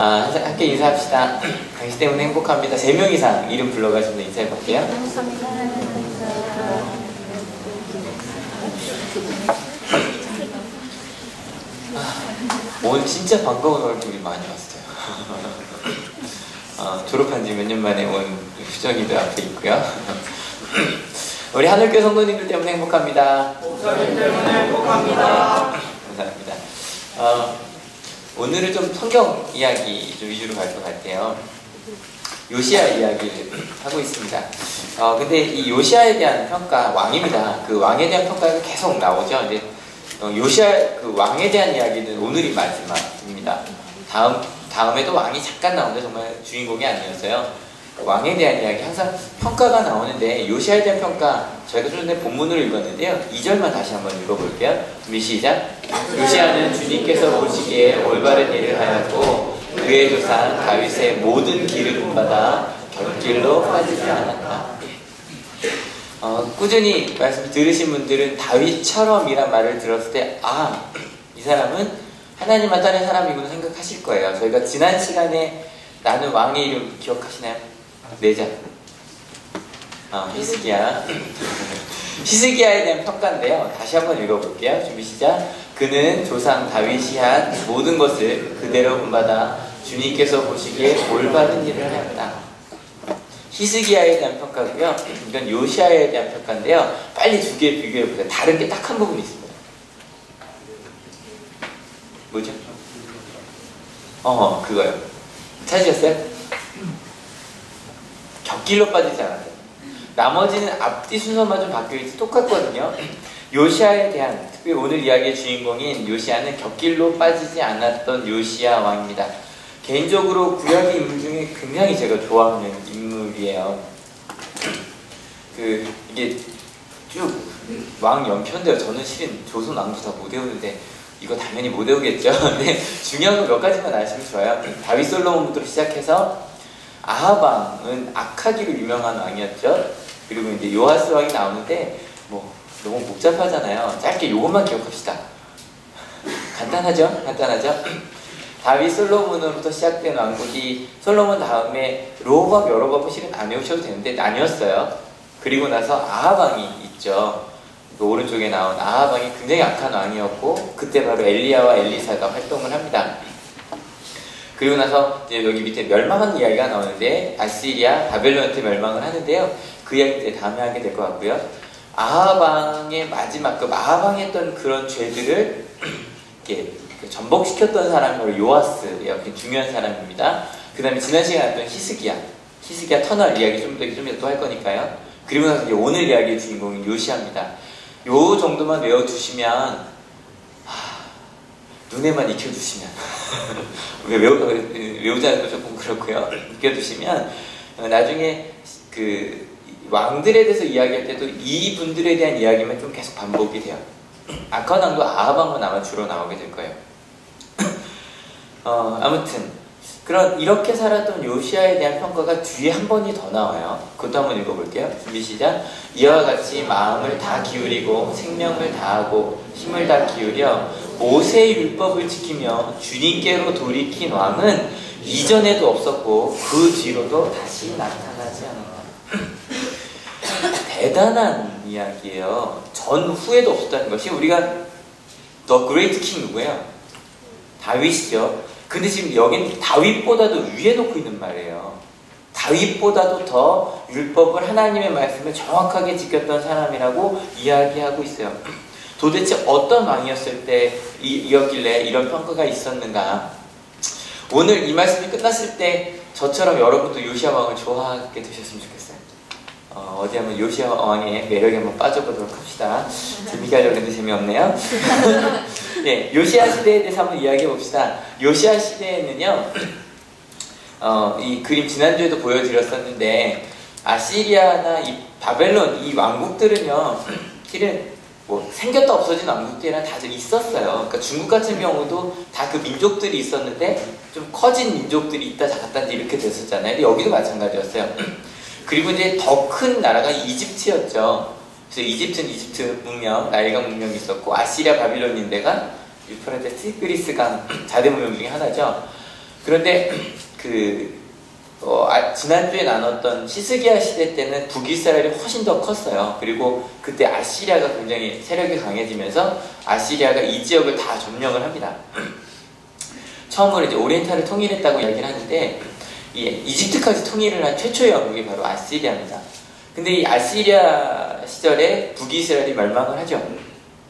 함께 인사합시다. 당신 때문에 행복합니다. 3명 이상 이름 불러가지고 인사해볼게요. 오늘 진짜 반가운 얼굴이 많이 왔어요. 졸업한 지 몇 년 만에 온 수정이들 앞에 있고요. 우리 하늘교회 성도님들 때문에 행복합니다. 목사님 때문에 행복합니다. 네, 감사합니다. 오늘은 좀 성경 이야기 좀 위주로 갈 것 같아요. 요시야 이야기를 하고 있습니다. 근데 이 요시야에 대한 평가, 왕입니다. 그 왕에 대한 평가가 계속 나오죠. 이제 요시야 그 왕에 대한 이야기는 오늘이 마지막입니다. 다음에도 왕이 잠깐 나오는데 정말 주인공이 아니었어요. 왕에 대한 이야기 항상 평가가 나오는데 요시야에 대한 평가 저희가 좀 전에 본문을 읽었는데요. 2절만 다시 한번 읽어볼게요. 준비 시작. 요시야는 주님께서 보시기에 올바른 일을 하였고 그의 조상 다윗의 모든 길을 본받아 곁길로 빠지지 않았다. 꾸준히 말씀 들으신 분들은 다윗처럼이란 말을 들었을 때 이 사람은 하나님만 따른 사람이구나 생각하실 거예요. 저희가 지난 시간에 나는 왕의 이름 기억하시나요? 4장. 히스기야. 히스기야에 대한 평가인데요. 다시 한번 읽어볼게요. 준비 시작. 그는 조상 다윗이 한 모든 것을 그대로 본받아 주님께서 보시기에 올바른 일을 하였다. 히스기야에 대한 평가고요. 이건 요시야에 대한 평가인데요. 빨리 두 개 비교해보세요. 다른 게 딱 한 부분이 있습니다. 뭐죠? 그거요. 찾으셨어요? 곁길로 빠지지 않았어요. 나머지는 앞뒤 순서만 좀 바뀌어있지 똑같거든요. 요시야에 대한, 특히 오늘 이야기의 주인공인 요시야는 곁길로 빠지지 않았던 요시야 왕입니다. 개인적으로 구약의 인물 중에 굉장히 제가 좋아하는 인물이에요. 이게 쭉 왕 연편인데요. 저는 실은 조선 왕도 다 못 외우는데 이거 당연히 못 외우겠죠. 근데 중요한 거 몇 가지만 아시면 좋아요. 다윗 솔로몬부터 시작해서 아합 왕은 악하기로 유명한 왕이었죠. 그리고 이제 요아스 왕이 나오는데 뭐 너무 복잡하잖아요. 짧게 요것만 기억합시다. 간단하죠? 간단하죠? 다윗 솔로몬으로부터 시작된 왕국이 솔로몬 다음에 로호밤 여로밤은 실은 안 외우셔도 되는데 나뉘었어요. 그리고 나서 아합 왕이 있죠. 그 오른쪽에 나온 아합 왕이 굉장히 악한 왕이었고 그때 바로 엘리야와 엘리사가 활동을 합니다. 그리고 나서 이제 여기 밑에 멸망한 이야기가 나오는데 아시리아, 바벨론한테 멸망을 하는데요. 그 이야기 이제 다음에 하게 될 것 같고요. 아합 왕의 마지막 아합 왕이 했던 그런 죄들을 이렇게 전복시켰던 사람이 바로 요아스, 이렇게 중요한 사람입니다. 그 다음에 지난 시간에 했던 히스기야 터널 이야기 좀 더 할 거니까요. 그리고 나서 이제 오늘 이야기의 주인공인 요시야입니다. 요 정도만 외워두시면 눈에만 익혀두시면 외우지 않는 거 조금 그렇고요. 익혀두시면 나중에 그 왕들에 대해서 이야기할 때도 이 분들에 대한 이야기만 좀 계속 반복이 돼요. 악한 왕도 아합 왕은 아마 주로 나오게 될 거예요. 아무튼 이렇게 살았던 요시야에 대한 평가가 뒤에 한 번이 더 나와요. 그것도 한번 읽어볼게요. 준비 시작. 이와 같이 마음을 다 기울이고 생명을 다하고 힘을 다 기울여 모세의 율법을 지키며 주님께로 돌이킨 왕은 이전에도 없었고 그 뒤로도 다시 나타나지 않았다. 대단한 이야기예요. 전후에도 없었다는 것이 우리가 The Great King 누구예요? 다윗이죠. 근데 지금 여긴 다윗보다도 위에 놓고 있는 말이에요. 다윗보다도 더 율법을 하나님의 말씀을 정확하게 지켰던 사람이라고 이야기하고 있어요. 도대체 어떤 왕이었을 때 이었길래 이런 평가가 있었는가? 오늘 이 말씀이 끝났을 때 저처럼 여러분도 요시야 왕을 좋아하게 되셨으면 좋겠어요. 어디 한번 요시야 왕의 매력에 한번 빠져보도록 합시다. 재미가 하려고 했는데 재미없네요. 네, 요시야 시대에 대해서 한번 이야기해 봅시다. 요시야 시대에는요, 이 그림 지난주에도 보여드렸었는데 아시리아나 이 바벨론 이 왕국들은요, 실은 뭐 생겼다 없어진 왕국들이랑 다들 있었어요. 그러니까 중국 같은 경우도 다 그 민족들이 있었는데 좀 커진 민족들이 있다 작았다 이렇게 됐었잖아요. 근데 여기도 마찬가지였어요. 그리고 이제 더 큰 나라가 이집트였죠. 그래서 이집트는 이집트 문명, 나일강 문명이 있었고 아시리아 바빌론인데가 유프라테스, 티그리스강 자대 문명 중에 하나죠. 그런데 지난주에 나눴던 히스기야 시대 때는 북이스라엘이 훨씬 더 컸어요. 그리고 그때 아시리아가 굉장히 세력이 강해지면서 아시리아가 이 지역을 다 점령을 합니다. 처음으로 이제 오리엔탈을 통일했다고 이야기를 하는데 이집트까지 통일을 한 최초의 왕국이 바로 아시리아입니다. 근데 이 아시리아 시절에 북이스라엘이 멸망을 하죠.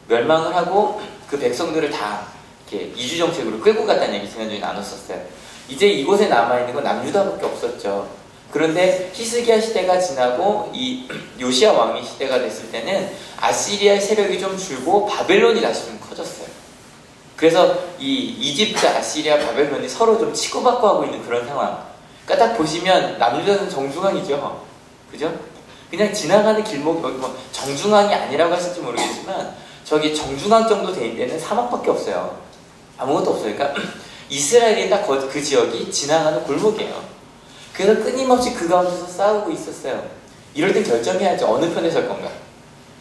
멸망을 하고 그 백성들을 다 이렇게 이주 정책으로 끌고 갔다는 얘기 지난주에 나눴었어요. 이제 이곳에 남아있는 건 남유다밖에 없었죠. 그런데 히스기야 시대가 지나고 이 요시야 왕의 시대가 됐을 때는 아시리아의 세력이 좀 줄고 바벨론이 다시 좀 커졌어요. 그래서 이 이집트, 아시리아, 바벨론이 서로 좀 치고받고 하고 있는 그런 상황. 그러니까 딱 보시면 남유다는 정중앙이죠. 그죠? 그냥 지나가는 길목, 여기 뭐 정중앙이 아니라고 하실지 모르겠지만 저기 정중앙 정도 돼 있는 데는 사막밖에 없어요. 아무것도 없어요. 그러니까 이스라엘이 딱 그 지역이 지나가는 골목이에요. 그래서 끊임없이 그 가운데서 싸우고 있었어요. 이럴 땐 결정해야죠. 어느 편에 설 건가?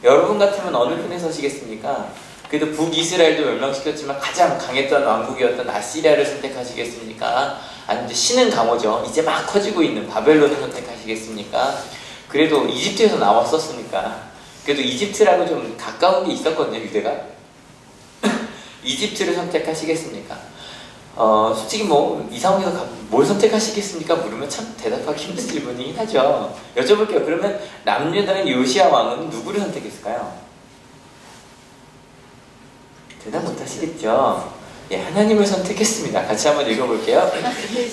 여러분 같으면 어느 편에 서시겠습니까? 그래도 북이스라엘도 멸망시켰지만 가장 강했던 왕국이었던 아시리아를 선택하시겠습니까? 아니면 신은 강호죠. 이제 막 커지고 있는 바벨론을 선택하시겠습니까? 그래도 이집트에서 나왔었으니까 그래도 이집트라고 좀 가까운 게 있었거든요. 유대가. 이집트를 선택하시겠습니까? 솔직히 뭐 이 상황에서 뭘 선택하시겠습니까? 물으면 참 대답하기 힘든 질문이긴 하죠. 여쭤볼게요. 그러면 남유다는 요시야 왕은 누구를 선택했을까요? 대답 못하시겠죠? 예, 하나님을 선택했습니다. 같이 한번 읽어볼게요.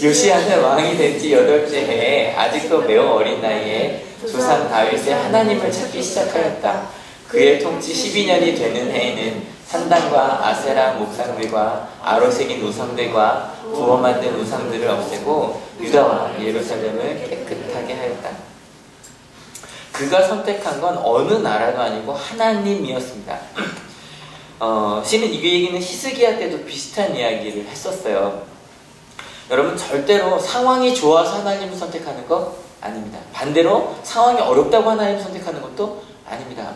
요시야는 왕이 된 지 8째 해에 아직도 매우 어린 나이에 조상 다윗의 하나님을 찾기 시작하였다. 그의 통치 12년이 되는 해에는 산당과 아세라 목상들과 아로색인 우상들과 부어 만든 우상들을 없애고 유다와 예루살렘을 깨끗하게 하였다. 그가 선택한 건 어느 나라도 아니고 하나님이었습니다. 실은 이 얘기는 히스기야 때도 비슷한 이야기를 했었어요. 여러분 절대로 상황이 좋아서 하나님을 선택하는 거 아닙니다. 반대로 상황이 어렵다고 하나님을 선택하는 것도 아닙니다.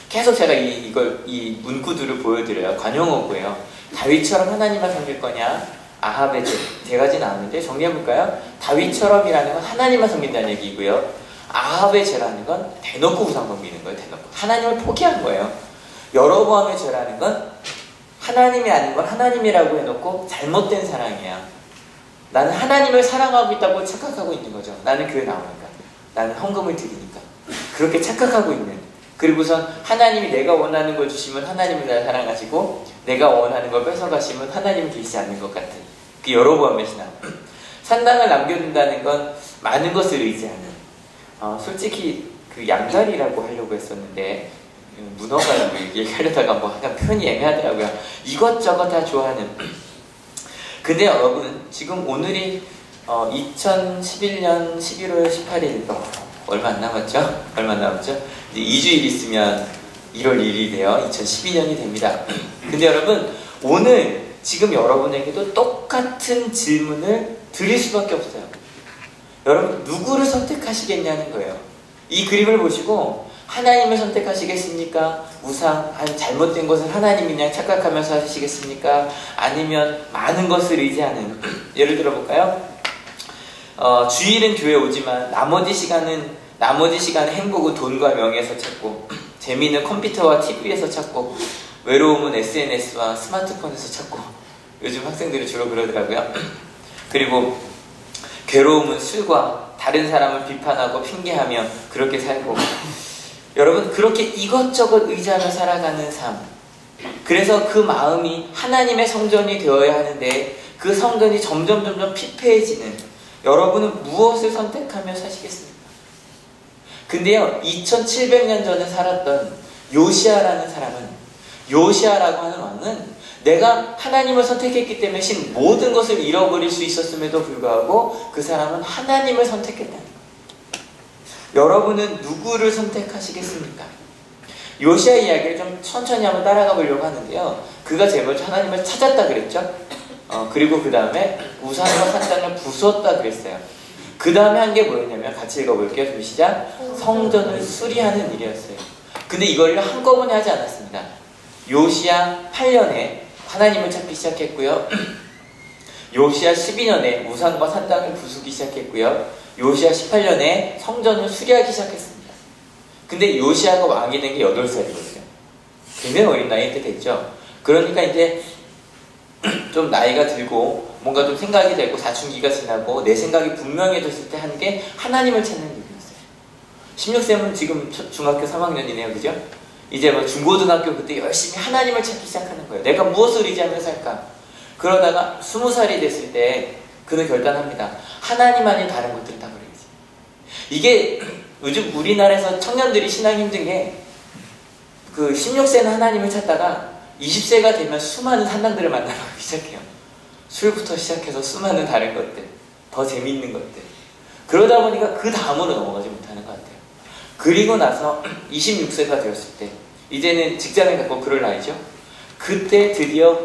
계속 제가 이 문구들을 보여드려요. 관용어구예요. 다윗처럼 하나님만 섬길 거냐? 아합의 세 가지 나왔는데 정리해볼까요? 다윗처럼이라는 건 하나님만 섬긴다는 얘기고요. 아합의 죄라는 건 대놓고 우상 섬기는 거예요. 대놓고 하나님을 포기한 거예요. 여로보암의 죄라는 건 하나님이 아닌 건 하나님이라고 해놓고 잘못된 사랑이야. 나는 하나님을 사랑하고 있다고 착각하고 있는 거죠. 나는 교회 나오니까, 나는 헌금을 드리니까 그렇게 착각하고 있는. 그리고선 하나님이 내가 원하는 걸 주시면 하나님을 나를 사랑하시고 내가 원하는 걸 뺏어가시면 하나님이 계시지 않는 것 같은 그 여로보암의 신앙. 산당을 남겨둔다는 건 많은 것을 의지하는. 솔직히 그 양다리라고 하려고 했었는데 문어가라고 얘기하려다가 뭐 약간 표현이 애매하더라고요. 이것저것 다 좋아하는. 근데 여러분 지금 오늘이 2011년 11월 18일 얼마 안 남았죠? 얼마 안 남았죠? 이제 2주일 있으면 1월 1일이 돼요. 2012년이 됩니다. 근데 여러분 오늘 지금 여러분에게도 똑같은 질문을 드릴 수밖에 없어요. 여러분 누구를 선택하시겠냐는 거예요. 이 그림을 보시고 하나님을 선택하시겠습니까? 우상, 아니 잘못된 것을 하나님이냐 착각하면서 하시겠습니까? 아니면 많은 것을 의지하는. 예를 들어 볼까요? 주일은 교회 오지만 나머지 시간은 행복은 돈과 명예에서 찾고 재미는 컴퓨터와 TV에서 찾고 외로움은 SNS와 스마트폰에서 찾고 요즘 학생들이 주로 그러더라고요. 그리고 괴로움은 술과 다른 사람을 비판하고 핑계하며 그렇게 살고. 여러분 그렇게 이것저것 의지하며 살아가는 삶. 그래서 그 마음이 하나님의 성전이 되어야 하는데 그 성전이 점점 피폐해지는. 여러분은 무엇을 선택하며 사시겠습니까? 근데요 2700년 전에 살았던 요시야라는 사람은, 요시야라고 하는 왕은 내가 하나님을 선택했기 때문에 모든 것을 잃어버릴 수 있었음에도 불구하고 그 사람은 하나님을 선택했다는 거예요. 여러분은 누구를 선택하시겠습니까? 요시야 이야기를 좀 천천히 한번 따라가 보려고 하는데요. 그가 제일 먼저 하나님을 찾았다 그랬죠. 그리고 그 다음에 우상과 산당을 부수었다 그랬어요. 그 다음에 한 게 뭐였냐면 같이 읽어볼게요. 좀 시작. 성전을 수리하는 일이었어요. 근데 이걸 한꺼번에 하지 않았습니다. 요시야 8년에 하나님을 찾기 시작했고요. 요시야 12년에 우상과 산당을 부수기 시작했고요. 요시야 18년에 성전을 수리하기 시작했습니다. 근데 요시야가 왕이 된 게 8살이거든요. 굉장히 어린 나이 때 됐죠. 그러니까 이제 좀 나이가 들고 뭔가 좀 생각이 되고 사춘기가 지나고 내 생각이 분명해졌을 때 한 게 하나님을 찾는 일이었어요. 16세면 지금 중학교 3학년이네요. 그죠? 이제 뭐 중고등학교 그때 열심히 하나님을 찾기 시작하는 거예요. 내가 무엇을 의지하며 살까? 그러다가 20살이 됐을 때 그는 결단합니다. 하나님 아닌 다른 것들은 다 버리겠지. 이게 요즘 우리나라에서 청년들이 신앙이 힘든 게 그 16세는 하나님을 찾다가 20세가 되면 수많은 산당들을 만나기 시작해요. 술부터 시작해서 수많은 다른 것들, 더 재미있는 것들. 그러다 보니까 그 다음으로 넘어가지 못하는 것 같아요. 그리고 나서 26세가 되었을 때 이제는 직장을 갖고 그럴 나이죠. 그때 드디어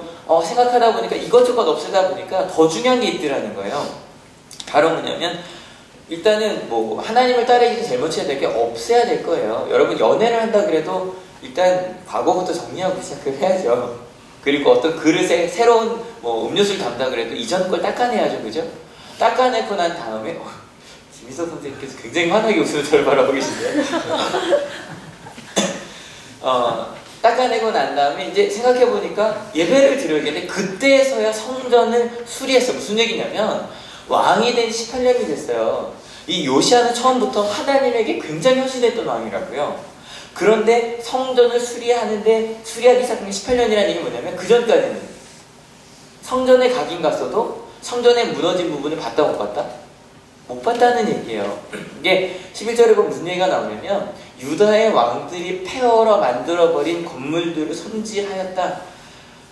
생각하다 보니까 이것저것 없애다 보니까 더 중요한 게 있더라는 거예요. 바로 뭐냐면 일단은 뭐 하나님을 따르기 제일 먼저 해야 될 게 없애야 될 거예요. 여러분 연애를 한다 그래도 일단 과거부터 정리하고 시작을 해야죠. 그리고 어떤 그릇에 새로운 뭐 음료수를 담다 그래도 이전 걸 닦아내야죠. 그죠? 닦아내고 난 다음에 김희서 선생님께서 굉장히 환하게 웃으면서 저를 바라보고 계신데요. 닦아내고 난 다음에 이제 생각해보니까 예배를 드려야겠는데 그때서야 성전을 수리했어요. 무슨 얘기냐면 왕이 된 18년이 됐어요. 이 요시야는 처음부터 하나님에게 굉장히 헌신했던 왕이라고요. 그런데 성전을 수리하기 시작한 게 18년이라는 얘기 뭐냐면 그 전까지는 성전에 가긴 갔어도 성전에 무너진 부분을 봤다 못 봤다? 못 봤다는 얘기예요. 이게 11절에 보면 무슨 얘기가 나오냐면 유다의 왕들이 폐허로 만들어버린 건물들을 손질하였다.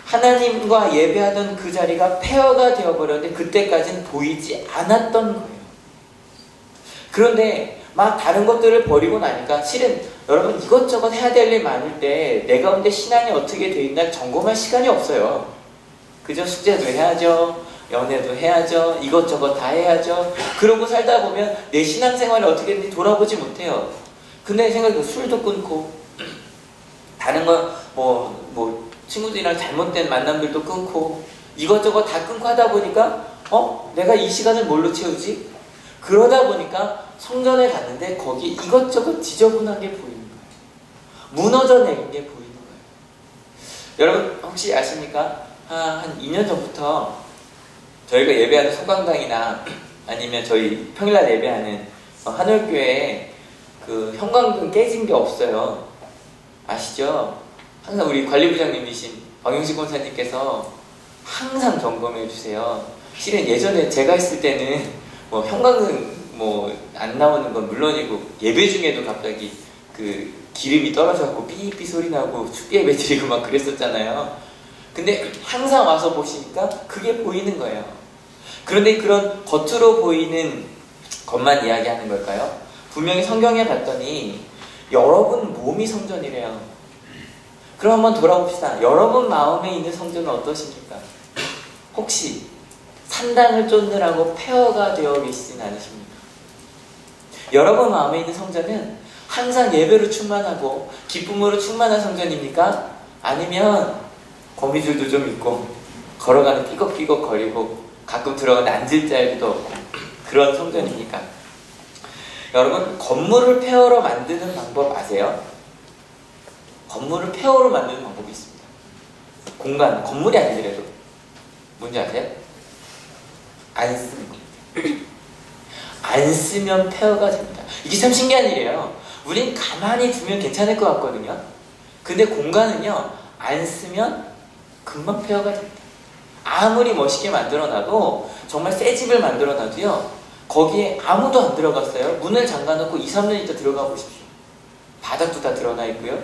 하나님과 예배하던 그 자리가 폐허가 되어버렸는데 그때까지는 보이지 않았던 거예요. 그런데 막 다른 것들을 버리고 나니까 실은 여러분 이것저것 해야 될 일 많을 때 내 가운데 신앙이 어떻게 돼 있나 점검할 시간이 없어요. 그죠? 숙제도 해야죠. 연애도 해야죠. 이것저것 다 해야죠. 그러고 살다 보면 내 신앙생활이 어떻게 됐는지 돌아보지 못해요. 근데 생각해 술도 끊고 다른 거 뭐 친구들이랑 잘못된 만남들도 끊고 이것저것 다 끊고 하다 보니까 내가 이 시간을 뭘로 채우지? 그러다 보니까 성전에 갔는데 거기 이것저것 지저분한 게 보이는 거예요. 무너져 내린 게 보이는 거예요. 여러분 혹시 아십니까? 한 2년 전부터 저희가 예배하는 소강당이나 아니면 저희 평일날 예배하는 한올교회에 그 형광등 깨진 게 없어요. 아시죠? 항상 우리 관리부장님이신 박영식 권사님께서 항상 점검해 주세요. 실은 예전에 제가 있을 때는 뭐 형광등 안 나오는 건 물론이고 예배 중에도 갑자기 그 기름이 떨어져갖고 삐삐 소리 나고 축제 예배 드리고 막 그랬었잖아요. 근데 항상 와서 보시니까 그게 보이는 거예요. 그런데 그런 겉으로 보이는 것만 이야기하는 걸까요? 분명히 성경에 봤더니 여러분 몸이 성전이래요. 그럼 한번 돌아봅시다. 여러분 마음에 있는 성전은 어떠십니까? 혹시 산당을 쫓느라고 폐허가 되어 계시진 않으십니까? 여러분 마음에 있는 성전은 항상 예배로 충만하고 기쁨으로 충만한 성전입니까? 아니면 거미줄도 좀 있고 걸어가는 삐걱삐걱 거리고 가끔 들어가는 앉을 자리도 없고 그런 성전입니까? 여러분 건물을 폐허로 만드는 방법 아세요? 건물을 폐허로 만드는 방법이 있습니다. 건물이 아니더라도 뭔지 아세요? 안 쓰는 겁니다. 안 쓰면 폐허가 됩니다. 이게 참 신기한 일이에요. 우린 가만히 두면 괜찮을 것 같거든요. 근데 공간은요, 안 쓰면 금방 폐허가 됩니다. 아무리 멋있게 만들어놔도 정말 새 집을 만들어놔도요, 거기에 아무도 안 들어갔어요. 문을 잠가놓고 2, 3년 있다 들어가 보십시오. 바닥도 다 드러나 있고요.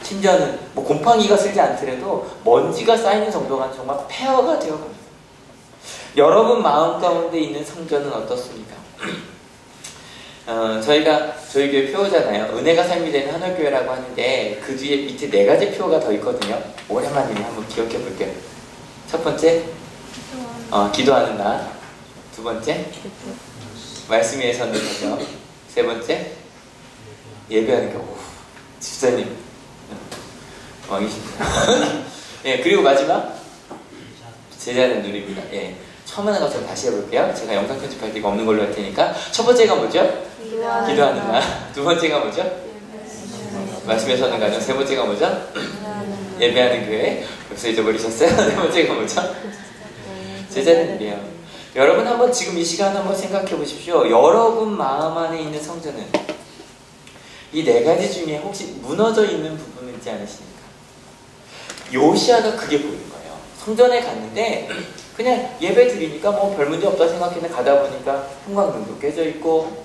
심지어는 뭐 곰팡이가 쓸지 않더라도 먼지가 쌓이는 정도가 정말 폐허가 되어갑니다. 여러분 마음 가운데 있는 성전은 어떻습니까? 저희가 저희 교회 표어잖아요. 은혜가 삶이 되는 한올교회라고 하는데 그 뒤에 밑에 4가지 표어가 더 있거든요. 오랜만이네. 한번 기억해 볼게요. 첫 번째, 기도하는 날. 두 번째, 말씀 위에 서는 거죠. 세 번째, 예배하는 거. 집사님 왕이십니다. 예, 그리고 마지막 제자는 누립니다. 예. 처음 하는 것처럼 다시 해볼게요. 제가 영상 편집할 때 이거 없는 걸로 할 테니까. 첫 번째가 뭐죠? 기도하는 날. 두 번째가 뭐죠? 말씀에 서는 가정. 세 번째가 뭐죠? 예배하는 교회. 벌써 잊어버리셨어요? 네 번째가 뭐죠? 제자들이에요. 여러분 한번 지금 이 시간 한번 생각해 보십시오. 여러분 마음 안에 있는 성전은 이 네 가지 중에 혹시 무너져 있는 부분은 있지 않으십니까? 요시아가 그게 보인 거예요. 성전에 갔는데 그냥 예배 드리니까 뭐 별 문제 없다 생각했는데 가다 보니까 형광등도 깨져 있고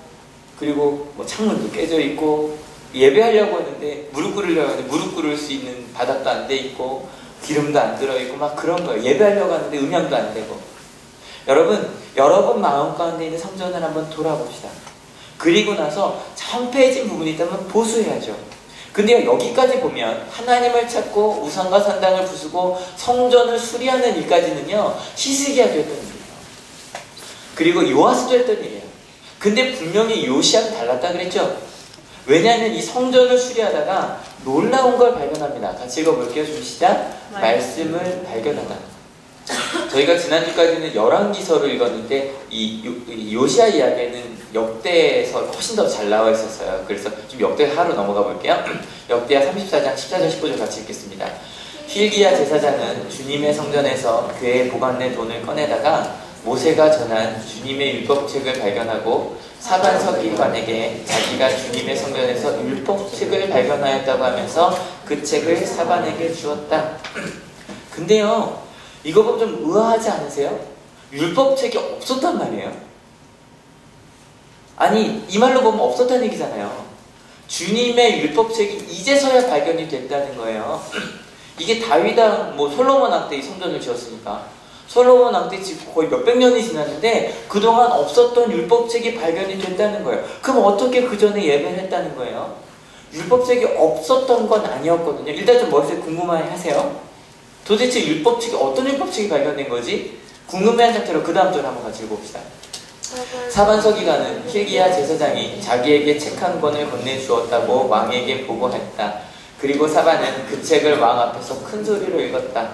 그리고 뭐 창문도 깨져 있고 예배하려고 했는데 무릎 꿇으려고 했는데 무릎 꿇을 수 있는 바닥도 안 돼 있고 기름도 안 들어있고 막 그런 거예요. 예배하려고 하는데 음향도 안 되고. 여러분 마음 가운데 있는 성전을 한번 돌아봅시다. 그리고 나서 황폐해진 부분이 있다면 보수해야죠. 근데 여기까지 보면 하나님을 찾고 우상과 산당을 부수고 성전을 수리하는 일까지는요 히스기야도 했던 일이에요. 그리고 요아스도 했던 일이에요. 근데 분명히 요시아는 달랐다 그랬죠. 왜냐하면 이 성전을 수리하다가 놀라운 걸 발견합니다. 같이 읽어볼게요. 좀 시작. 말씀을 발견하다. 저희가 지난주까지는 열왕기서를 읽었는데 이 요시아 이야기에는 역대에서 훨씬 더 잘 나와 있었어요. 그래서 좀 역대하로 넘어가 볼게요. 역대하 34장 14절 15절 같이 읽겠습니다. 힐기야 제사장은 주님의 성전에서 그의 보관된 돈을 꺼내다가 모세가 전한 주님의 율법책을 발견하고 사반 서기관에게 자기가 주님의 성전에서 율법책을 발견하였다고 하면서 그 책을 사반에게 주었다. 근데요 이거 보면 좀 의아하지 않으세요? 율법책이 없었단 말이에요. 아니 이 말로 보면 없었다는 얘기잖아요. 주님의 율법책이 이제서야 발견이 됐다는 거예요. 이게 다윗왕 뭐 솔로몬 왕 때 이 성전을 지었으니까 솔로몬 왕 때 거의 몇백 년이 지났는데 그동안 없었던 율법책이 발견이 됐다는 거예요. 그럼 어떻게 그 전에 예배를 했다는 거예요? 율법책이 없었던 건 아니었거든요. 일단 좀 머릿속에 궁금해 하세요. 도대체 율법책이 어떤 율법책이 발견된 거지? 궁금해한 상태로 그 다음 절 한번 같이 읽어봅시다. 사반서기관은 힐기야 제사장이 자기에게 책 한 권을 건네주었다고 왕에게 보고했다. 그리고 사반은 그 책을 왕 앞에서 큰 소리로 읽었다.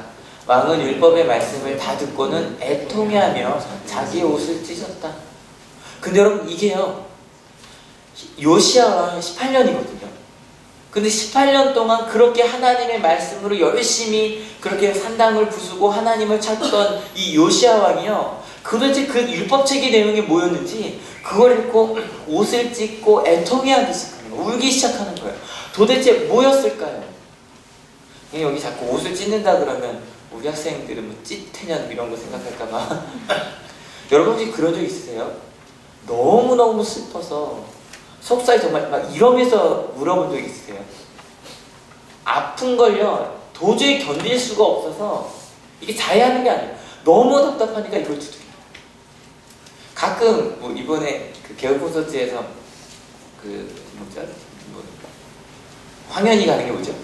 왕은 율법의 말씀을 다 듣고는 애통해하며 자기의 옷을 찢었다. 근데 여러분 이게요 요시아 왕 18년이거든요. 근데 18년 동안 그렇게 하나님의 말씀으로 열심히 그렇게 산당을 부수고 하나님을 찾던 이 요시아 왕이요 도대체 그 율법책의 내용이 뭐였는지 그걸 읽고 옷을 찢고 애통해하기 시작하는 거예요. 울기 시작하는 거예요. 도대체 뭐였을까요? 여기 자꾸 옷을 찢는다 그러면 우리 학생들은 뭐 찢태냐 이런 거 생각할까봐 여러분 혹시 그런 적 있으세요? 너무너무 슬퍼서 속살이 정말 막 이러면서 울어본 적 있으세요? 아픈 걸요 도저히 견딜 수가 없어서 이게 자해하는 게 아니에요. 너무 답답하니까 이걸 두드려요. 가끔 뭐 이번에 그 개월 콘서트에서 그 뭐죠? 뭐 황현이가 하는 게 뭐죠?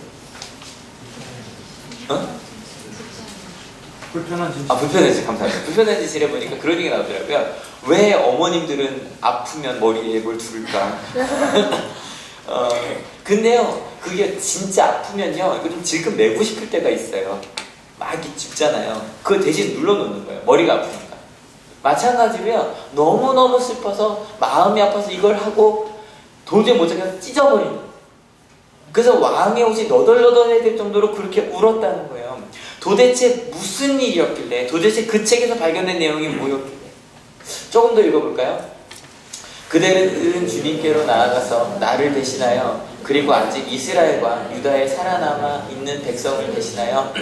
불편한 진실. 불편한 진실 감사합니다. 불편한 진실에 보니까 그런 얘기가 나오더라고요. 왜 어머님들은 아프면 머리에 뭘 두를까? 근데요 그게 진짜 아프면요 이거 좀 질끈 매고 싶을 때가 있어요. 막 짚잖아요. 그거 대신 눌러놓는 거예요. 머리가 아프니까. 마찬가지로요 너무너무 슬퍼서 마음이 아파서 이걸 하고 도저히 못 참고 찢어버리는 거예요. 그래서 왕의 옷이 너덜너덜해야 될 정도로 그렇게 울었다는 거예요. 도대체 무슨 일이었길래 도대체 그 책에서 발견된 내용이 뭐였길래 조금 더 읽어볼까요? 그들은 주님께로 나아가서 나를 대신하여 그리고 아직 이스라엘과 유다에 살아남아 있는 백성을 대신하여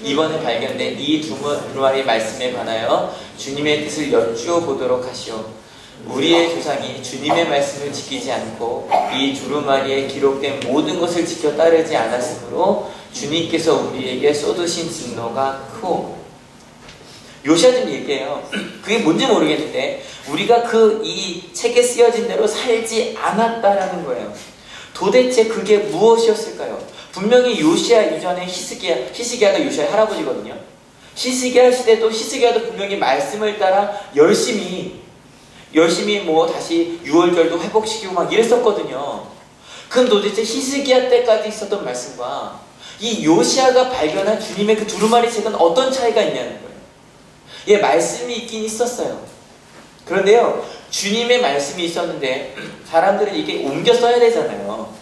이번에 발견된 이 두루마리 말씀에 관하여 주님의 뜻을 여쭈어 보도록 하시오. 우리의 조상이 주님의 말씀을 지키지 않고 이 두루마리에 기록된 모든 것을 지켜 따르지 않았으므로 주님께서 우리에게 쏟으신 진노가 크오. 요시아 좀 얘기해요. 그게 뭔지 모르겠는데 우리가 이 책에 쓰여진 대로 살지 않았다라는 거예요. 도대체 그게 무엇이었을까요? 분명히 요시아 이전에 히스기야가 요시아의 할아버지거든요. 히스기야 시대도 히스기야도 분명히 말씀을 따라 열심히 뭐 다시 유월절도 회복시키고 막 이랬었거든요. 그럼 도대체 히스기야 때까지 있었던 말씀과 이 요시아가 발견한 주님의 그 두루마리 책은 어떤 차이가 있냐는 거예요. 예, 말씀이 있긴 있었어요. 그런데요, 주님의 말씀이 있었는데 사람들은 이게 옮겨 써야 되잖아요.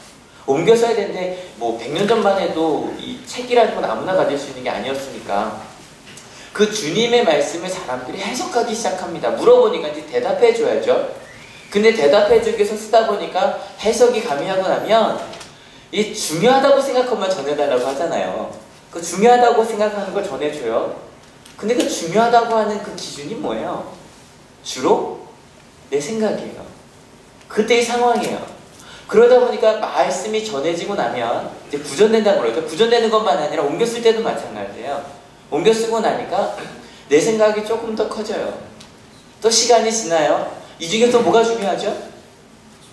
옮겨 써야 되는데 뭐 100년 전만 해도 이 책이라는 건 아무나 가질 수 있는 게 아니었으니까 그 주님의 말씀을 사람들이 해석하기 시작합니다. 물어보니까 이제 대답해 줘야죠. 근데 대답해 주기 위해서 쓰다 보니까 해석이 가미하고 나면 이 중요하다고 생각하면 전해달라고 하잖아요. 그 중요하다고 생각하는 걸 전해줘요. 근데 그 중요하다고 하는 그 기준이 뭐예요? 주로 내 생각이에요. 그때의 상황이에요. 그러다 보니까 말씀이 전해지고 나면 이제 구전된다는 거예요. 구전되는 것만 아니라 옮겨 쓸 때도 마찬가지예요. 옮겨 쓰고 나니까 내 생각이 조금 더 커져요. 또 시간이 지나요. 이 중에 또 뭐가 중요하죠?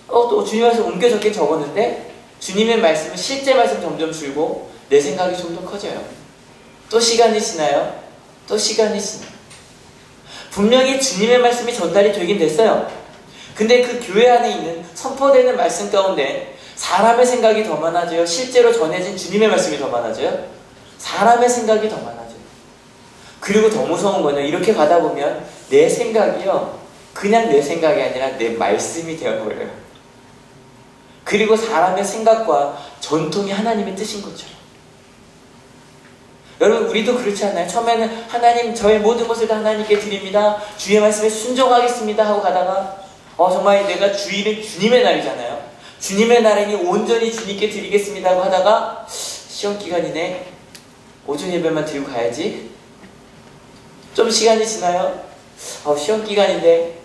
또 주님 말씀 옮겨 적긴 적었는데 주님의 말씀은 실제 말씀 점점 줄고 내 생각이 좀 더 커져요. 또 시간이 지나요. 또 시간이 지나요. 분명히 주님의 말씀이 전달이 되긴 됐어요. 근데 그 교회 안에 있는 선포되는 말씀 가운데 사람의 생각이 더 많아져요? 실제로 전해진 주님의 말씀이 더 많아져요? 사람의 생각이 더 많아져요. 그리고 더 무서운 거는 이렇게 가다 보면 내 생각이요, 그냥 내 생각이 아니라 내 말씀이 되어버려요. 그리고 사람의 생각과 전통이 하나님의 뜻인 것처럼. 여러분, 우리도 그렇지 않나요? 처음에는 하나님, 저의 모든 것을 다 하나님께 드립니다. 주의 말씀에 순종하겠습니다 하고 가다가 정말 내가 주일은 주님의 날이잖아요. 주님의 날이니 온전히 주님께 드리겠습니다 하고 하다가 시험 기간이네. 오전 예배만 드리고 가야지. 좀 시간이 지나요. 시험 기간인데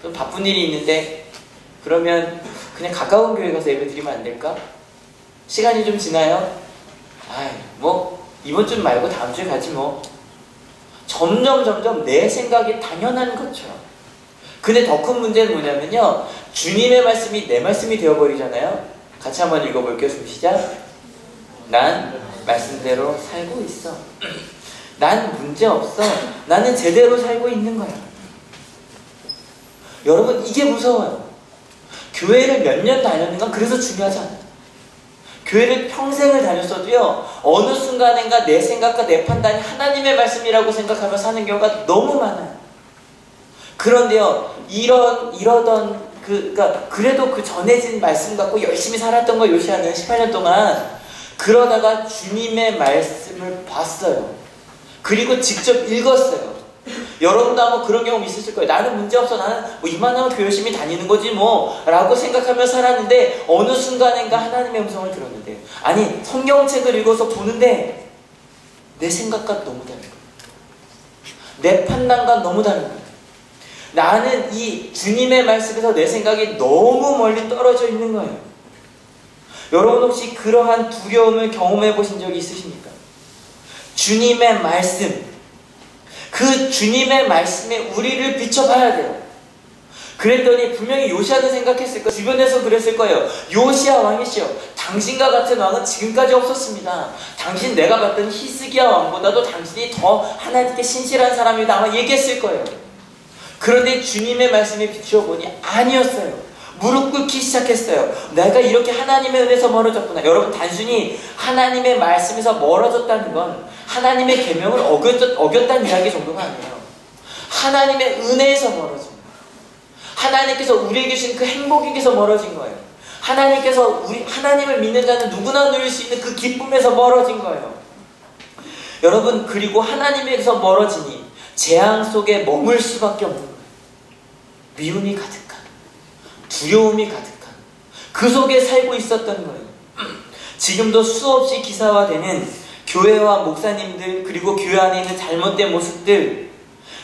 좀 바쁜 일이 있는데 그러면 그냥 가까운 교회 가서 예배 드리면 안 될까? 시간이 좀 지나요. 뭐 이번 주 말고 다음 주에 가지 뭐. 점점 내 생각이 당연한 것처럼. 근데 더 큰 문제는 뭐냐면요, 주님의 말씀이 내 말씀이 되어버리잖아요. 같이 한번 읽어볼게요. 시작. 난 말씀대로 살고 있어. 난 문제없어. 나는 제대로 살고 있는 거야. 여러분, 이게 무서워요. 교회를 몇 년 다녔는 건 그래서 중요하지 않아요. 교회를 평생을 다녔어도요, 어느 순간인가 내 생각과 내 판단이 하나님의 말씀이라고 생각하며 사는 경우가 너무 많아요. 그런데요, 그래도 그 전해진 말씀 갖고 열심히 살았던 거 요시아는 18년 동안 그러다가 주님의 말씀을 봤어요. 그리고 직접 읽었어요. 여러분도 아마 그런 경험 있으실 거예요. 나는 문제없어. 나는 뭐 이만하면 교회 열심히 다니는 거지 뭐 라고 생각하며 살았는데 어느 순간인가 하나님의 음성을 들었는데, 아니 성경책을 읽어서 보는데 내 생각과 너무 다른 거예요. 내 판단과 너무 다른 거예요. 나는 이 주님의 말씀에서 내 생각이 너무 멀리 떨어져 있는 거예요. 여러분 혹시 그러한 두려움을 경험해 보신 적이 있으십니까? 주님의 말씀, 그 주님의 말씀에 우리를 비춰봐야 돼요. 그랬더니 분명히 요시아는 생각했을 거예요. 주변에서 그랬을 거예요. 요시아 왕이시여, 당신과 같은 왕은 지금까지 없었습니다. 당신 내가 봤던 히스기야 왕보다도 당신이 더 하나님께 신실한 사람이다 아마 얘기했을 거예요. 그런데 주님의 말씀에 비추어 보니 아니었어요. 무릎 꿇기 시작했어요. 내가 이렇게 하나님의 은혜에서 멀어졌구나. 여러분, 단순히 하나님의 말씀에서 멀어졌다는 건 하나님의 계명을 어겼다는 이야기 정도가 아니에요. 하나님의 은혜에서 멀어진 거예요. 하나님께서 우리에게 주신 그 행복에게서 멀어진 거예요. 하나님께서 하나님을 믿는 자는 누구나 누릴 수 있는 그 기쁨에서 멀어진 거예요. 여러분, 그리고 하나님에게서 멀어지니 재앙 속에 머물 수밖에 없는 거예요. 미움이 가득한, 두려움이 가득한 그 속에 살고 있었던 거예요. 지금도 수없이 기사화되는 교회와 목사님들, 그리고 교회 안에 있는 잘못된 모습들,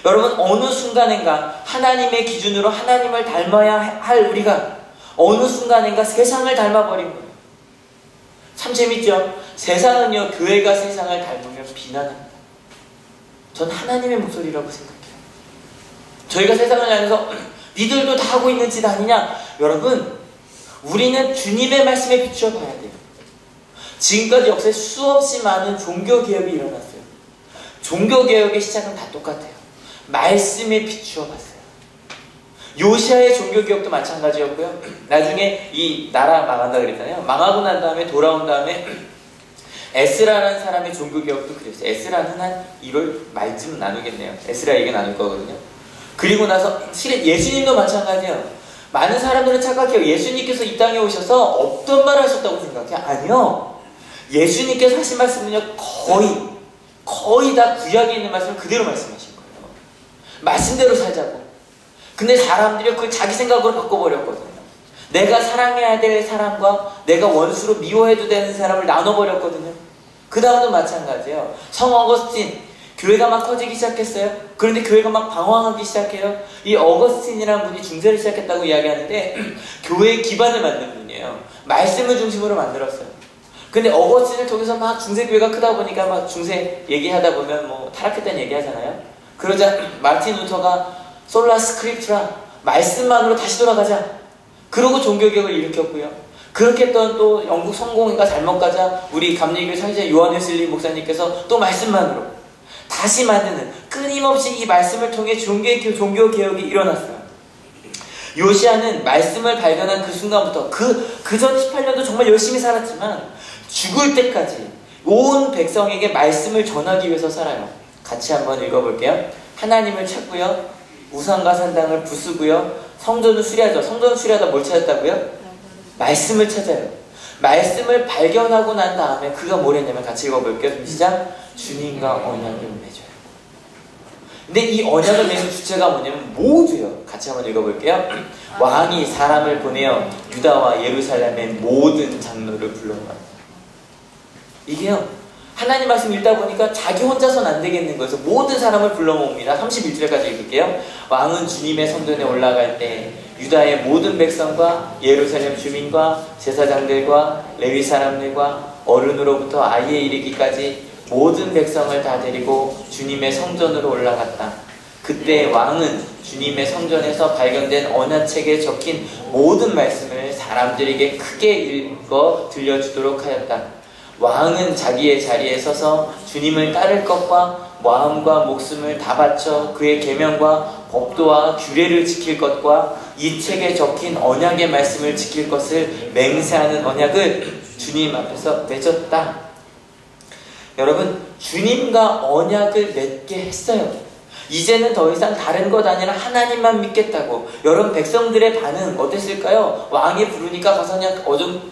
여러분 어느 순간인가 하나님의 기준으로 하나님을 닮아야 할 우리가 어느 순간인가 세상을 닮아버린 거예요. 참 재밌죠? 세상은요, 교회가 세상을 닮으면 비난합니다. 전 하나님의 목소리라고 생각해요. 저희가 세상을 향해서 니들도 다 하고 있는 짓 아니냐? 여러분, 우리는 주님의 말씀에 비추어 봐야 돼요. 지금까지 역사에 수없이 많은 종교개혁이 일어났어요. 종교개혁의 시작은 다 똑같아요. 말씀에 비추어 봤어요. 요시아의 종교개혁도 마찬가지였고요. 나중에 이 나라 망한다 그랬잖아요. 망하고 난 다음에 돌아온 다음에 에스라라는 사람의 종교개혁도 그랬어요. 에스라는 한 1월 말쯤 나누겠네요. 에스라 얘기 나눌 거거든요. 그리고 나서 실은 예수님도 마찬가지예요. 많은 사람들은 착각해요. 예수님께서 이 땅에 오셔서 없던 말을 하셨다고 생각해. 아니요. 예수님께서 하신 말씀은요, 거의 다 구약에 있는 말씀을 그대로 말씀하신 거예요. 말씀대로 살자고. 근데 사람들이 그걸 자기 생각으로 바꿔버렸거든요. 내가 사랑해야 될 사람과 내가 원수로 미워해도 되는 사람을 나눠버렸거든요. 그 다음도 마찬가지예요. 성 어거스틴, 교회가 막 커지기 시작했어요. 그런데 교회가 막 방황하기 시작해요. 이 어거스틴이라는 분이 중세를 시작했다고 이야기하는데 교회의 기반을 만든 분이에요. 말씀을 중심으로 만들었어요. 근데 어거스틴을 통해서 막 중세교회가 크다 보니까 막 중세 얘기하다 보면 뭐 타락했다는 얘기하잖아요. 그러자 마틴 루터가 솔라 스크립트라, 말씀만으로 다시 돌아가자. 그러고 종교개혁을 일으켰고요. 그렇게 했던 또 영국 성공인가 잘못 가자 우리 감리교회 창시자 요한 웨슬리 목사님께서 또 말씀만으로 다시 만드는, 끊임없이 이 말씀을 통해 종교개혁이 일어났어요. 요시아는 말씀을 발견한 그 순간부터 그전 18년도 정말 열심히 살았지만 죽을 때까지 온 백성에게 말씀을 전하기 위해서 살아요. 같이 한번 읽어볼게요. 하나님을 찾고요, 우상과 산당을 부수고요, 성전을 수리하죠. 성전을 수리하다 뭘 찾았다고요? 말씀을 찾아요. 말씀을 발견하고 난 다음에 그가 뭘 했냐면, 같이 읽어볼게요. 시작. 주님과 언약을 맺어요. 근데 이 언약을 맺은 주체가 뭐냐면 모두요. 같이 한번 읽어볼게요. 왕이 사람을 보내어 유다와 예루살렘의 모든 장로를 불러모았다. 이게요, 하나님 말씀 읽다 보니까 자기 혼자서는 안 되겠는 거여서 모든 사람을 불러 모읍니다. 31절까지 읽을게요. 왕은 주님의 성전에 올라갈 때 유다의 모든 백성과 예루살렘 주민과 제사장들과 레위 사람들과 어른으로부터 아이에 이르기까지 모든 백성을 다 데리고 주님의 성전으로 올라갔다. 그때 왕은 주님의 성전에서 발견된 언약책에 적힌 모든 말씀을 사람들에게 크게 읽어 들려주도록 하였다. 왕은 자기의 자리에 서서 주님을 따를 것과 마음과 목숨을 다 바쳐 그의 계명과 법도와 규례를 지킬 것과 이 책에 적힌 언약의 말씀을 지킬 것을 맹세하는 언약을 주님 앞에서 맺었다. 여러분, 주님과 언약을 맺게 했어요. 이제는 더 이상 다른 것 아니라 하나님만 믿겠다고. 여러분, 백성들의 반응 어땠을까요? 왕이 부르니까 가서 그냥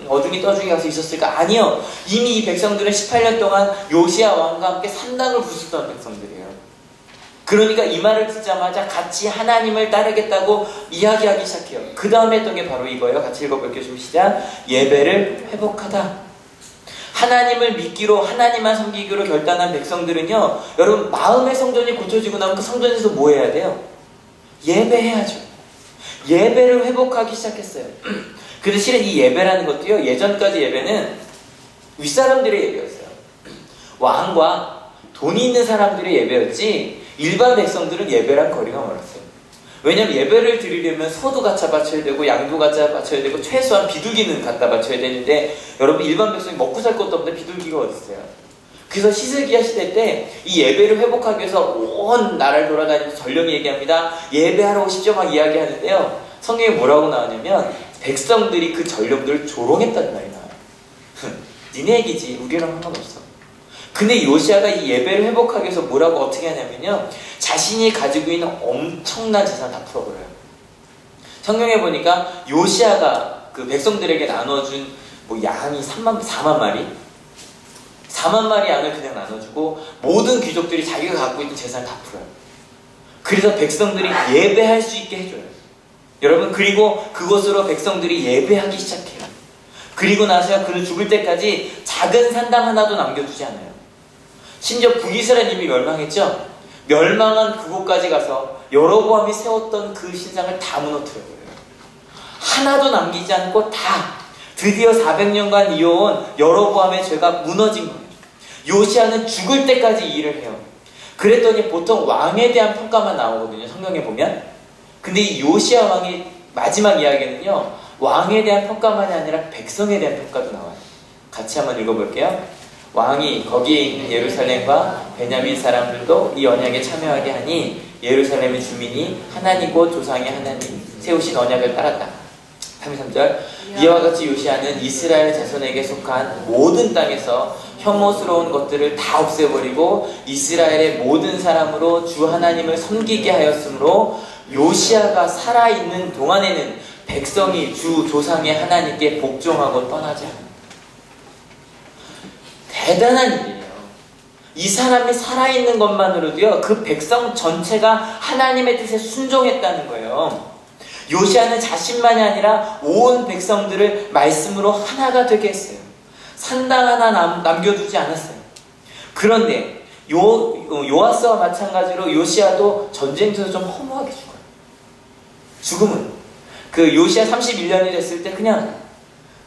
어중이 떠중이 가서 있었을까? 아니요. 이미 이 백성들은 18년 동안 요시야 왕과 함께 산당을 부수던 백성들이에요. 그러니까 이 말을 듣자마자 같이 하나님을 따르겠다고 이야기하기 시작해요. 그 다음에 했던 게 바로 이거예요. 같이 읽어볼게요. 좀 시작. 예배를 회복하다. 하나님을 믿기로, 하나님만 섬기기로 결단한 백성들은요, 여러분, 마음의 성전이 고쳐지고 나면 그 성전에서 뭐 해야 돼요? 예배해야죠. 예배를 회복하기 시작했어요. 근데 실은 이 예배라는 것도요, 예전까지 예배는 윗사람들의 예배였어요. 왕과 돈이 있는 바사람들의 예배였지 일반 백성들은 예배랑 거리가 멀었어요. 왜냐면 예배를 드리려면 소도 갖다 바쳐야 되고 양도 갖다 바쳐야 되고 최소한 비둘기는 갖다 바쳐야 되는데, 여러분, 일반 백성이 먹고 살 것도 없는데 비둘기가 어디 있어요? 그래서 히스기야 시대 때 이 예배를 회복하기 위해서 온 나라를 돌아다니면서 전령이 얘기합니다. 예배하러 오십시오 막 이야기하는데요, 성경에 뭐라고 나오냐면 백성들이 그 전령들을 조롱했단 말이 나와요. 니네 얘기지 우리랑 상관없어. 근데 요시아가 이 예배를 회복하기 위해서 뭐라고 어떻게 하냐면요, 자신이 가지고 있는 엄청난 재산 다 풀어버려요. 성경에 보니까 요시아가 그 백성들에게 나눠준 뭐 양이 4만 마리? 4만 마리 양을 그냥 나눠주고 모든 귀족들이 자기가 갖고 있는 재산을 다 풀어요. 그래서 백성들이 예배할 수 있게 해줘요. 여러분, 그리고 그것으로 백성들이 예배하기 시작해요. 그리고 나서야 그는 죽을 때까지 작은 산당 하나도 남겨두지 않아요. 심지어 북이스라엘 이미 멸망했죠? 멸망한 그곳까지 가서 여로보암이 세웠던 그 신상을 다 무너뜨려버려요. 하나도 남기지 않고 다 드디어 400년간 이어온 여로보암의 죄가 무너진 거예요. 요시아는 죽을 때까지 이 일을 해요. 그랬더니 보통 왕에 대한 평가만 나오거든요, 성경에 보면. 근데 이 요시아 왕의 마지막 이야기는요, 왕에 대한 평가만이 아니라 백성에 대한 평가도 나와요. 같이 한번 읽어볼게요. 왕이 거기에 있는 예루살렘과 베냐민 사람들도 이 언약에 참여하게 하니 예루살렘의 주민이 하나님 곧 조상의 하나님 세우신 언약을 따랐다. 33절 이와 같이 요시아는 이스라엘 자손에게 속한 모든 땅에서 혐오스러운 것들을 다 없애버리고 이스라엘의 모든 사람으로 주 하나님을 섬기게 하였으므로 요시아가 살아있는 동안에는 백성이 주 조상의 하나님께 복종하고 떠나지 않는다. 대단한 일이에요. 이 사람이 살아있는 것만으로도요, 그 백성 전체가 하나님의 뜻에 순종했다는 거예요. 요시아는 자신만이 아니라 온 백성들을 말씀으로 하나가 되게 했어요. 산당 하나 남겨두지 않았어요. 그런데 요아스와 마찬가지로 요시아도 전쟁터에서 좀 허무하게 죽어요. 죽음은 그 요시아 31년이 됐을 때 그냥,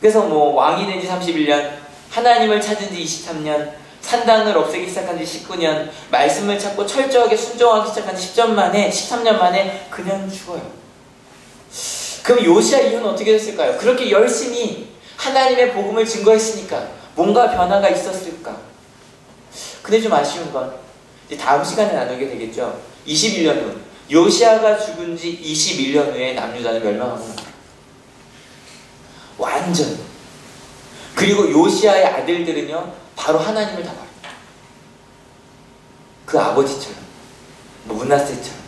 그래서 뭐 왕이 된 지 31년, 하나님을 찾은 지 23년, 산당을 없애기 시작한 지 19년, 말씀을 찾고 철저하게 순종하기 시작한 지 13년 만에 그냥 죽어요. 그럼 요시아 이후는 어떻게 됐을까요? 그렇게 열심히 하나님의 복음을 증거했으니까 뭔가 변화가 있었을까? 근데 좀 아쉬운 건 이제 다음 시간에 나누게 되겠죠. 21년 후, 요시아가 죽은 지 21년 후에 남유다는 멸망하고 납니다. 완전. 그리고 요시아의 아들들은요, 바로 하나님을 다 버립니다. 그 아버지처럼, 문하세처럼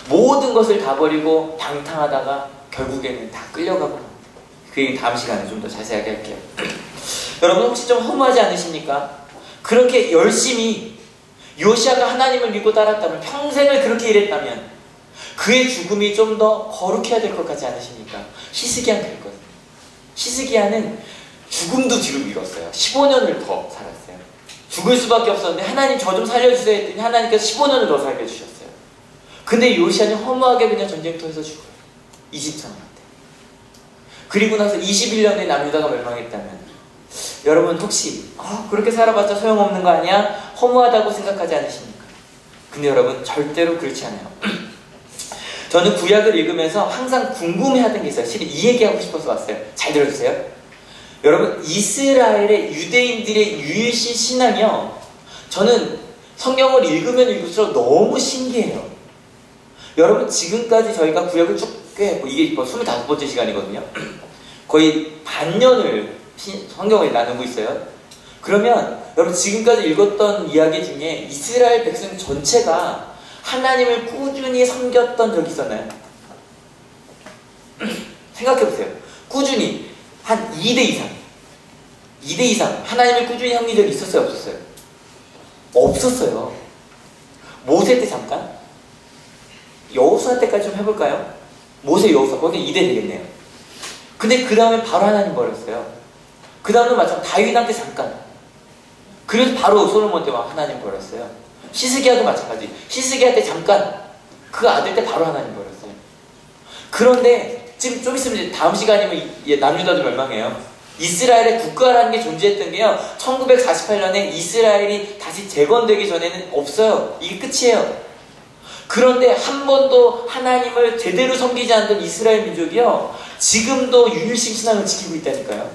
모든 것을 다 버리고 방탕하다가 결국에는 다 끌려가고 납니다. 그 얘기 다음 시간에 좀 더 자세하게 할게요. 여러분 혹시 좀 허무하지 않으십니까? 그렇게 열심히 요시아가 하나님을 믿고 따랐다면, 평생을 그렇게 일했다면 그의 죽음이 좀 더 거룩해야 될 것 같지 않으십니까? 히스기야는 그랬거든요. 히스기야는 죽음도 뒤로 미뤘어요. 15년을 더 살았어요. 죽을 수밖에 없었는데 하나님 저 좀 살려주세요 했더니 하나님께서 15년을 더 살려주셨어요. 근데 요시아는 허무하게 그냥 전쟁터에서 죽어요. 23년. 그리고 나서 21년에 남유다가 멸망했다면, 여러분 혹시 그렇게 살아봤자 소용없는 거 아니야? 허무하다고 생각하지 않으십니까? 근데 여러분 절대로 그렇지 않아요. 저는 구약을 읽으면서 항상 궁금해하던 게 있어요. 실은 이 얘기하고 싶어서 왔어요. 잘 들어주세요. 여러분, 이스라엘의 유대인들의 유일신 신앙이요, 저는 성경을 읽으면 읽을수록 너무 신기해요. 여러분, 지금까지 저희가 구약을 쭉 이게 25번째 시간이거든요. 거의 반년을 성경을 나누고 있어요. 그러면 여러분, 지금까지 읽었던 이야기 중에 이스라엘 백성 전체가 하나님을 꾸준히 섬겼던 적이 있었나요? 생각해보세요. 꾸준히 한 2대 이상 하나님을 꾸준히 섬긴 적이 있었어요? 없었어요? 없었어요. 모세 때 잠깐, 여호수아 때까지 좀 해볼까요? 모세, 여호수아, 거기 2대 되겠네요. 근데 그 다음에 바로 하나님 버렸어요. 그 다음은 마찬가지, 다윗한테 잠깐. 그래서 바로 솔로몬 때 하나님 버렸어요. 히스기야도 마찬가지. 히스기야 때 잠깐, 그 아들 때 바로 하나님 버렸어요. 그런데 지금 좀 있으면 이제 다음 시간이면 남유다도 멸망해요. 이스라엘의 국가라는 게 존재했던 게요, 1948년에 이스라엘이 다시 재건되기 전에는 없어요. 이게 끝이에요. 그런데 한 번도 하나님을 제대로 섬기지 않던 이스라엘 민족이요, 지금도 유일신 신앙을 지키고 있다니까요.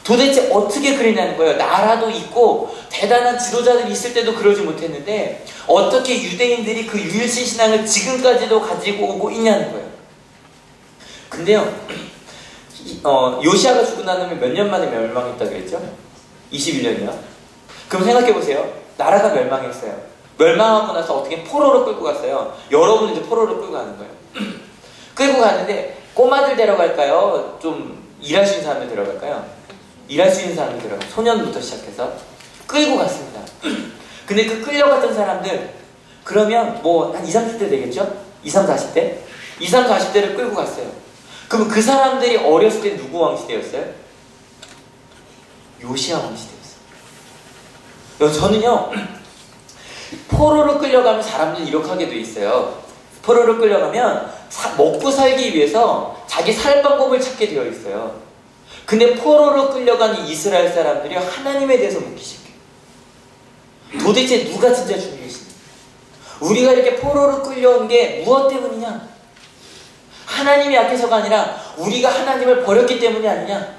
도대체 어떻게 그랬냐는 거예요. 나라도 있고 대단한 지도자들이 있을 때도 그러지 못했는데 어떻게 유대인들이 그 유일신 신앙을 지금까지도 가지고 오고 있냐는 거예요. 근데요, 요시아가 죽은 다음에 몇 년 만에 멸망했다 그랬죠? 21년이요. 그럼 생각해보세요. 나라가 멸망했어요. 멸망하고 나서 어떻게 포로로 끌고 갔어요. 여러분은 이제 포로로 끌고 가는 거예요. 끌고 가는데 꼬마들 데려갈까요? 좀 일할 수 있는 사람들 데려갈까요? 일할 수 있는 사람들 데려가요. 소년부터 시작해서 끌고 갔습니다. 근데 그 끌려갔던 사람들, 그러면 뭐 한 20, 30대 되겠죠? 20, 40대? 20, 40대를 끌고 갔어요. 그럼 그 사람들이 어렸을 때 누구 왕시대였어요? 요시아 왕시대였어요. 저는요, 포로로 끌려가면 사람들이 이렇게 하게 돼 있어요. 포로로 끌려가면 먹고 살기 위해서 자기 살 방법을 찾게 되어 있어요. 근데 포로로 끌려간 이 이스라엘 사람들이 하나님에 대해서 묻기 시작해요. 도대체 누가 진짜 주님이신지, 우리가 이렇게 포로로 끌려온 게 무엇 때문이냐? 하나님이 약해서가 아니라 우리가 하나님을 버렸기 때문이 아니냐?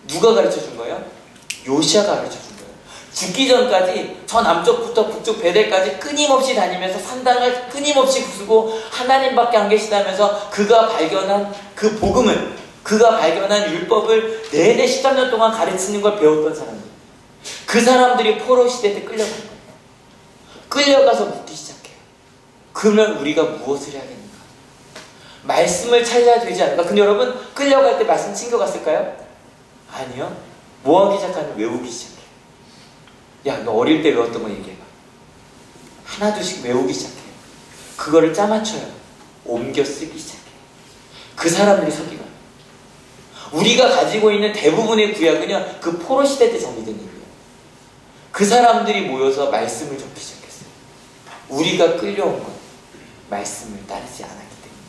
누가 가르쳐준 거예요? 요시아가 가르쳐준 거예요. 죽기 전까지 저 남쪽부터 북쪽 베델까지 끊임없이 다니면서 산당을 끊임없이 부수고 하나님밖에 안 계시다면서 그가 발견한 그 복음을, 그가 발견한 율법을 내내 13년 동안 가르치는 걸 배웠던 사람들. 그 사람들이 포로 시대 때 끌려간 거예요. 끌려가서 묻기 시작해요. 그러면 우리가 무엇을 해야겠는가? 말씀을 찾아야 되지 않을까? 근데 여러분, 끌려갈 때 말씀 챙겨갔을까요? 아니요. 뭐 하기 시작하면 외우기 시작해요. 야, 너 어릴 때 외웠던 거 얘기해봐. 하나둘씩 외우기 시작해요. 그거를 짜맞춰요. 옮겨 쓰기 시작해요. 그 사람들이 서기관이에요. 우리가 가지고 있는 대부분의 구약은요, 그 포로 시대 때 정리된 얘기예요. 그 사람들이 모여서 말씀을 적기 시작했어요. 우리가 끌려온 건 말씀을 따르지 않았기 때문에.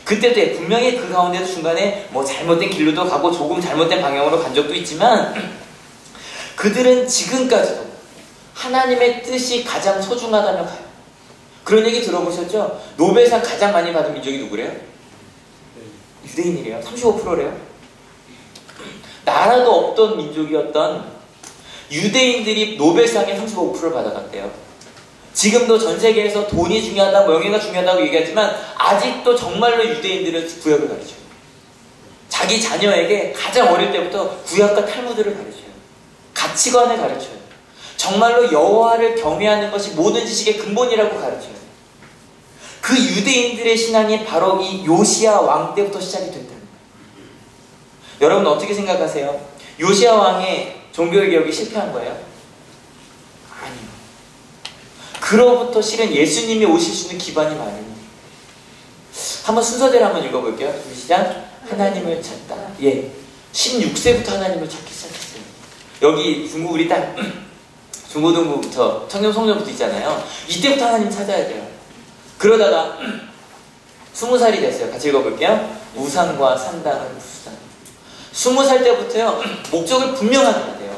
그때도 분명히 그 가운데도 중간에 뭐 잘못된 길로도 가고 조금 잘못된 방향으로 간 적도 있지만, 그들은 지금까지도 하나님의 뜻이 가장 소중하다며 가요. 그런 얘기 들어보셨죠? 노벨상 가장 많이 받은 민족이 누구래요? 유대인이래요. 35%래요. 나라도 없던 민족이었던 유대인들이 노벨상의 35%를 받아갔대요. 지금도 전 세계에서 돈이 중요하다, 명예가 중요하다고 얘기하지만 아직도 정말로 유대인들은 구약을 가르쳐요. 자기 자녀에게 가장 어릴 때부터 구약과 탈무드를 가르쳐요. 가치관을 가르쳐요. 정말로 여호와를 경외하는 것이 모든 지식의 근본이라고 가르쳐요. 그 유대인들의 신앙이 바로 이 요시야 왕 때부터 시작이 됐다는 거예요. 여러분 어떻게 생각하세요? 요시야 왕의 종교의 개혁이 실패한 거예요? 아니요. 그로부터 실은 예수님이 오실 수 있는 기반이 많으니. 한번 순서대로 한번 읽어볼게요. 시작. 하나님을 찾다. 예. 16세부터 하나님을 찾기 시작했어요. 여기 중국 우리 딸 중고등부부터 청년송년부터 있잖아요. 이때부터 하나님 찾아야 돼요. 그러다가 20살이 됐어요. 같이 읽어볼게요. 우상과 산당은 부수다. 20살 때부터요, 목적을 분명하게 해야 돼요.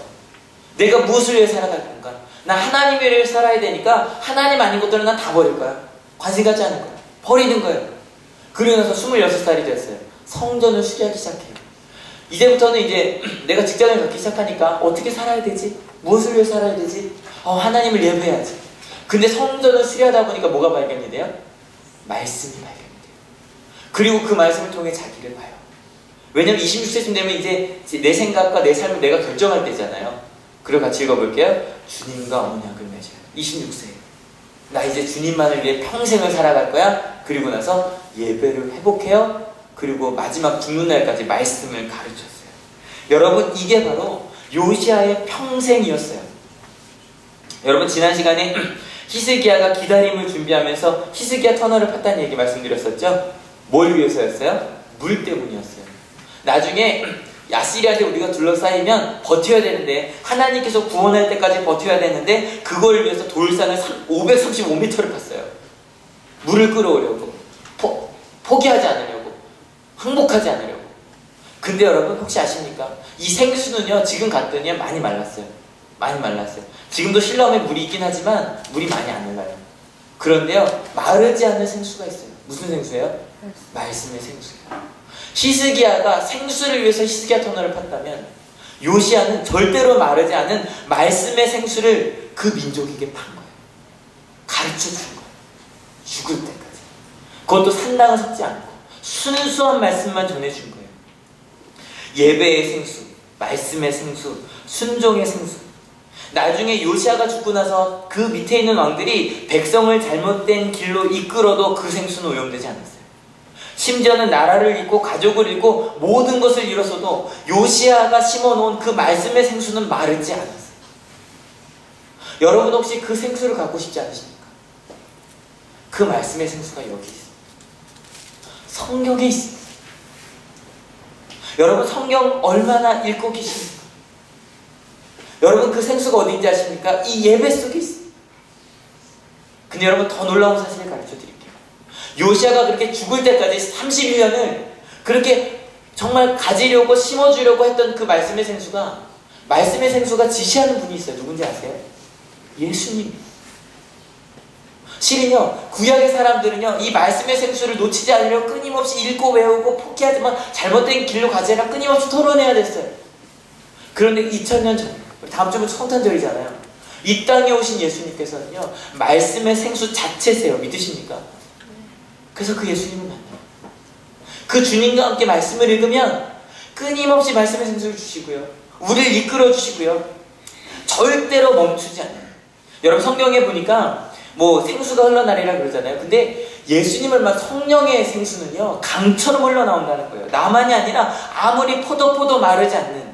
내가 무엇을 위해 살아갈 건가? 나 하나님을 위해 살아야 되니까 하나님 아닌 것들은 난 다 버릴 거야. 관심 갖지 않을 거야. 버리는 거예요. 그러고 나서 26살이 됐어요. 성전을 수리하기 시작해요. 이제부터는 이제 내가 직장을 갖기 시작하니까 어떻게 살아야 되지? 무엇을 위해 살아야 되지? 하나님을 예배해야지. 근데 성전을 수리하다 보니까 뭐가 발견이 돼요? 말씀이 발견이 돼요. 그리고 그 말씀을 통해 자기를 봐요. 왜냐면 26세쯤 되면 이제 내 생각과 내 삶을 내가 결정할 때잖아요. 그리고 같이 읽어볼게요. 주님과 언약을 맺어요. 26세. 나 이제 주님만을 위해 평생을 살아갈 거야. 그리고 나서 예배를 회복해요. 그리고 마지막 죽는 날까지 말씀을 가르쳤어요. 여러분, 이게 바로 요시야의 평생이었어요. 여러분, 지난 시간에 히스기야가 기다림을 준비하면서 히스기야 터널을 팠다는 얘기 말씀드렸었죠? 뭘 위해서였어요? 물 때문이었어요. 나중에 아시리아한테 우리가 둘러싸이면 버텨야 되는데, 하나님께서 구원할 때까지 버텨야 되는데, 그걸 위해서 돌산을 535m를 팠어요. 물을 끌어오려고, 포기하지 않으려고, 항복하지 않으려고. 근데 여러분 혹시 아십니까? 이 생수는요, 지금 갔더니 많이 말랐어요. 많이 말랐어요. 지금도 실로암에 물이 있긴 하지만 물이 많이 안 흘러요. 그런데요, 마르지 않는 생수가 있어요. 무슨 생수예요? 말씀의 생수예요. 히스기야가 생수를 위해서 히스기야 터널을 팠다면, 요시야는 절대로 마르지 않은 말씀의 생수를 그 민족에게 판 거예요. 가르쳐준 거예요. 죽을 때까지. 그것도 산당을 섞지 않고 순수한 말씀만 전해준 거예요. 예배의 생수, 말씀의 생수, 순종의 생수. 나중에 요시야가 죽고 나서 그 밑에 있는 왕들이 백성을 잘못된 길로 이끌어도 그 생수는 오염되지 않았어요. 심지어는 나라를 잃고 가족을 잃고 모든 것을 잃었어도 요시야가 심어놓은 그 말씀의 생수는 마르지 않았어요. 여러분 혹시 그 생수를 갖고 싶지 않으십니까? 그 말씀의 생수가 여기 있습니다. 성경에 있습니다. 여러분 성경 얼마나 읽고 계십니까? 여러분 그 생수가 어딘지 아십니까? 이 예배 속에 있습니다. 근데 여러분 더 놀라운 사실을 가르쳐 드릴게요. 요시야가 그렇게 죽을 때까지 31년을 그렇게 정말 가지려고 심어주려고 했던 그 말씀의 생수가 지시하는 분이 있어요. 누군지 아세요? 예수님. 실은요, 구약의 사람들은요, 이 말씀의 생수를 놓치지 않으려고 끊임없이 읽고 외우고 포기하지만 잘못된 길로 가지 않으려 끊임없이 토론해야 됐어요. 그런데 2000년 전, 다음 주면 성탄절이잖아요. 이 땅에 오신 예수님께서는요, 말씀의 생수 자체세요. 믿으십니까? 그래서 그 예수님을 만나요. 그 주님과 함께 말씀을 읽으면 끊임없이 말씀의 생수를 주시고요. 우리를 이끌어 주시고요. 절대로 멈추지 않아요. 여러분 성경에 보니까 뭐 생수가 흘러나리라 그러잖아요. 근데 예수님을 만 성령의 생수는요 강처럼 흘러나온다는 거예요. 나만이 아니라 아무리 포도 마르지 않는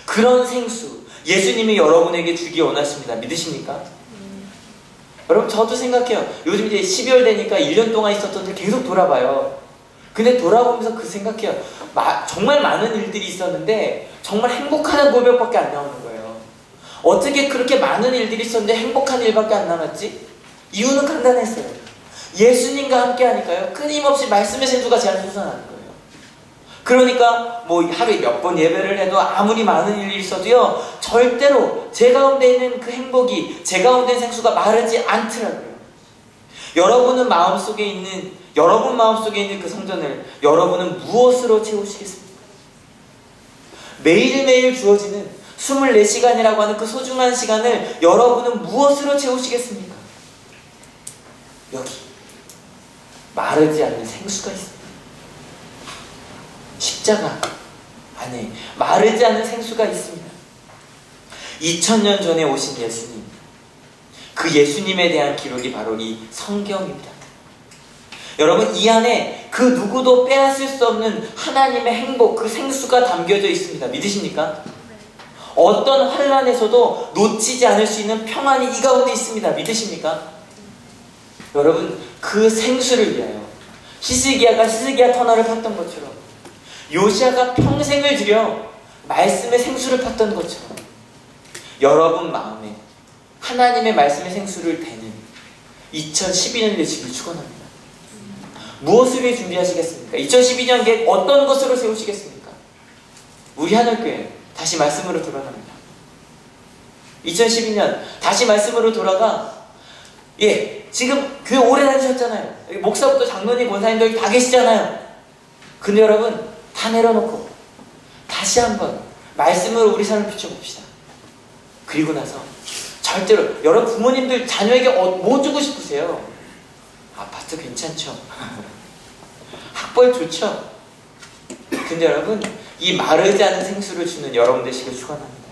그런 생수 예수님이 여러분에게 주기 원하십니다. 믿으십니까? 여러분 저도 생각해요. 요즘 이제 12월 되니까 1년 동안 있었던 데 계속 돌아봐요. 근데 돌아보면서 그 생각해요. 정말 많은 일들이 있었는데 정말 행복한 고백밖에 안 나오는 거예요. 어떻게 그렇게 많은 일들이 있었는데 행복한 일밖에 안 남았지? 이유는 간단했어요. 예수님과 함께 하니까요. 끊임없이 말씀의 생수가 제 안에 솟아나는 거예요. 그러니까 뭐 하루에 몇 번 예배를 해도 아무리 많은 일이 있어도요. 절대로 제 가운데 있는 그 행복이 제 가운데 있는 생수가 마르지 않더라고요. 여러분 마음속에 있는 그 성전을 여러분은 무엇으로 채우시겠습니까? 매일매일 주어지는 24시간이라고 하는 그 소중한 시간을 여러분은 무엇으로 채우시겠습니까? 여기 마르지 않는 생수가 있습니다. 십자가 안에 마르지 않는 생수가 있습니다. 2000년 전에 오신 예수님, 그 예수님에 대한 기록이 바로 이 성경입니다. 여러분 이 안에 그 누구도 빼앗을 수 없는 하나님의 행복, 그 생수가 담겨져 있습니다. 믿으십니까? 어떤 환난에서도 놓치지 않을 수 있는 평안이 이 가운데 있습니다. 믿으십니까? 여러분 그 생수를 위하여 히스기야가 히스기야 터널을 팠던 것처럼 요시야가 평생을 들여 말씀의 생수를 팠던 것처럼 여러분 마음에 하나님의 말씀의 생수를 대는 2012년 되시길 축원합니다. 무엇을 위해 준비하시겠습니까? 2012년 계획 어떤 것으로 세우시겠습니까? 우리 하늘교회 다시 말씀으로 돌아갑니다. 2012년 다시 말씀으로 돌아가 지금 교회 오래 다니셨잖아요. 목사부터 장로님, 권사님들 다 계시잖아요. 근데 여러분 다 내려놓고 다시 한번 말씀으로 우리 삶을 비춰봅시다. 그리고 나서 절대로 여러분 부모님들 자녀에게 뭐 주고 싶으세요? 아파트 괜찮죠? 학벌 좋죠? 근데 여러분 이 마르지 않은 생수를 주는 여러분 되시길 축원합니다.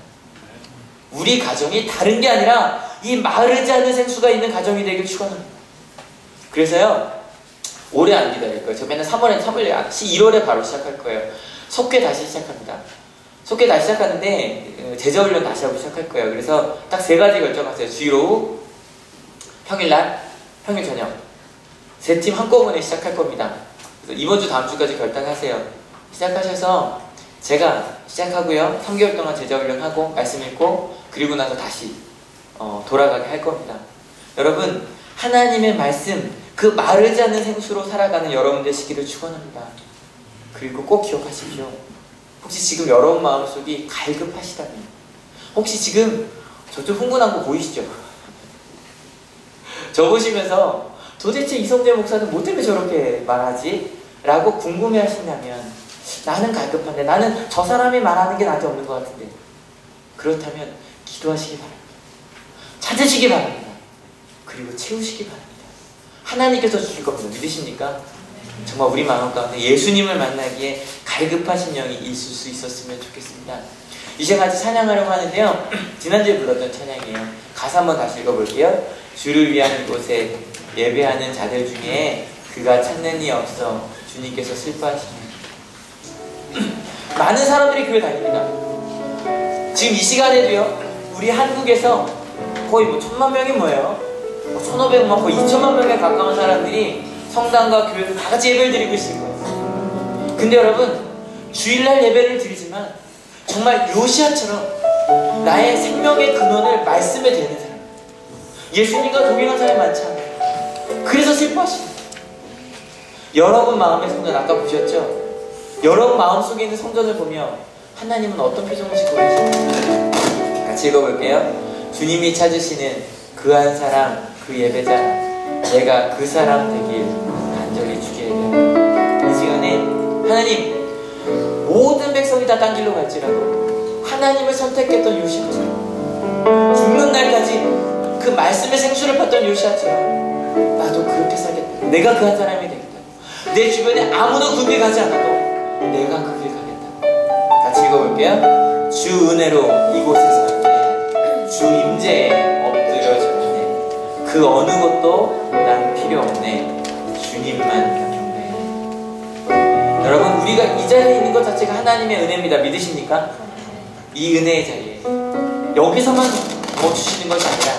우리 가정이 다른 게 아니라 이 마르지 않는 생수가 있는 가정이 되길 축원합니다. 그래서요 오래 안 기다릴 거예요. 저 맨날 3월에 1월에 바로 시작할 거예요. 속회 다시 시작합니다. 속회 다시 시작하는데 제자훈련 다시 하고 시작할 거예요. 그래서 딱 3가지 결정하세요. 주일 오후, 평일날, 평일 저녁 3팀 한꺼번에 시작할 겁니다. 그래서 이번 주 다음 주까지 결단하세요. 시작하셔서 제가 시작하고요. 3개월 동안 제자훈련하고 말씀 읽고 그리고 나서 다시 돌아가게 할 겁니다. 여러분 하나님의 말씀 그 마르지 않는 생수로 살아가는 여러분 되시기를 축원합니다. 그리고 꼭 기억하십시오. 혹시 지금 여러분 마음속이 갈급하시다면 혹시 지금 저쪽 흥분한 거 보이시죠? 저 보시면서 도대체 이성재 목사는 뭐 때문에 저렇게 말하지? 라고 궁금해 하신다면 나는 갈급한데 나는 저 사람이 말하는 게 나한테 없는 것 같은데 그렇다면 기도하시기 바랍니다. 찾으시기 바랍니다. 그리고 채우시기 바랍니다. 하나님께서 주실 겁니다. 믿으십니까? 정말 우리 마음 가운데 예수님을 만나기에 갈급하신 영이 있을 수 있었으면 좋겠습니다. 이 시간 같이 찬양하려고 하는데요. 지난주에 불렀던 찬양이에요. 가사 한번 다시 읽어볼게요. 주를 위한 곳에 예배하는 자들 중에 그가 찾는 이 없어 주님께서 슬퍼하시네. 많은 사람들이 교회 다닙니다. 지금 이 시간에도요. 우리 한국에서 거의 뭐 1000만 명이 뭐예요? 1500만, 거의 2000만 명에 가까운 사람들이 성당과 교회에서 다 같이 예배를 드리고 있을 거예요. 근데 여러분 주일날 예배를 드리지만 정말 요시야처럼 나의 생명의 근원을 말씀에 대는 사람, 예수님과 동행한 사람이 많지 않아요. 그래서 슬퍼하십니다. 여러분 마음의 성전 아까 보셨죠? 여러분 마음속에 있는 성전을 보며 하나님은 어떤 표정을 짓고 계십니까? 같이 읽어볼게요. 주님이 찾으시는 그 한 사람, 그 예배자, 내가 그 사람 되길 간절히 주께 얘기합니다. 이 시간에 하나님 모든 백성이 다 딴 길로 갈지라도 하나님을 선택했던 요시야처럼 죽는 날까지 그 말씀의 생수를 받던 요시야처럼 나도 그렇게 살겠다. 내가 그 한 사람이 되겠다. 내 주변에 아무도 그 길 가지 않아도 내가 그 길 가겠다고. 같이 읽어볼게요. 주 은혜로 이곳에서 주 임재에 엎드려졌네. 그 어느 것도 난 필요 없네. 주님만 경배해. 여러분, 우리가 이 자리에 있는 것 자체가 하나님의 은혜입니다. 믿으십니까? 이 은혜의 자리에 여기서만 멈추시는 것이 아니라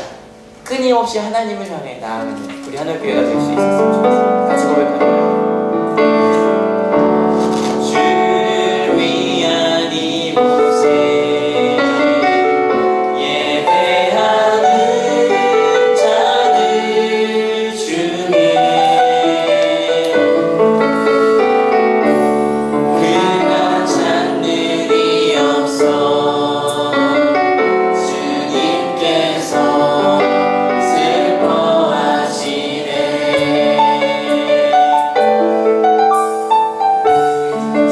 끊임없이 하나님을 향해 나아가는 우리 하늘교회가 될 수 있었으면 좋겠습니다. 같이 고백합니다. 주를 위한 이곳에 예배하는 자들 중에 그가 찾는 일이 없어 주님께서 슬퍼하시네.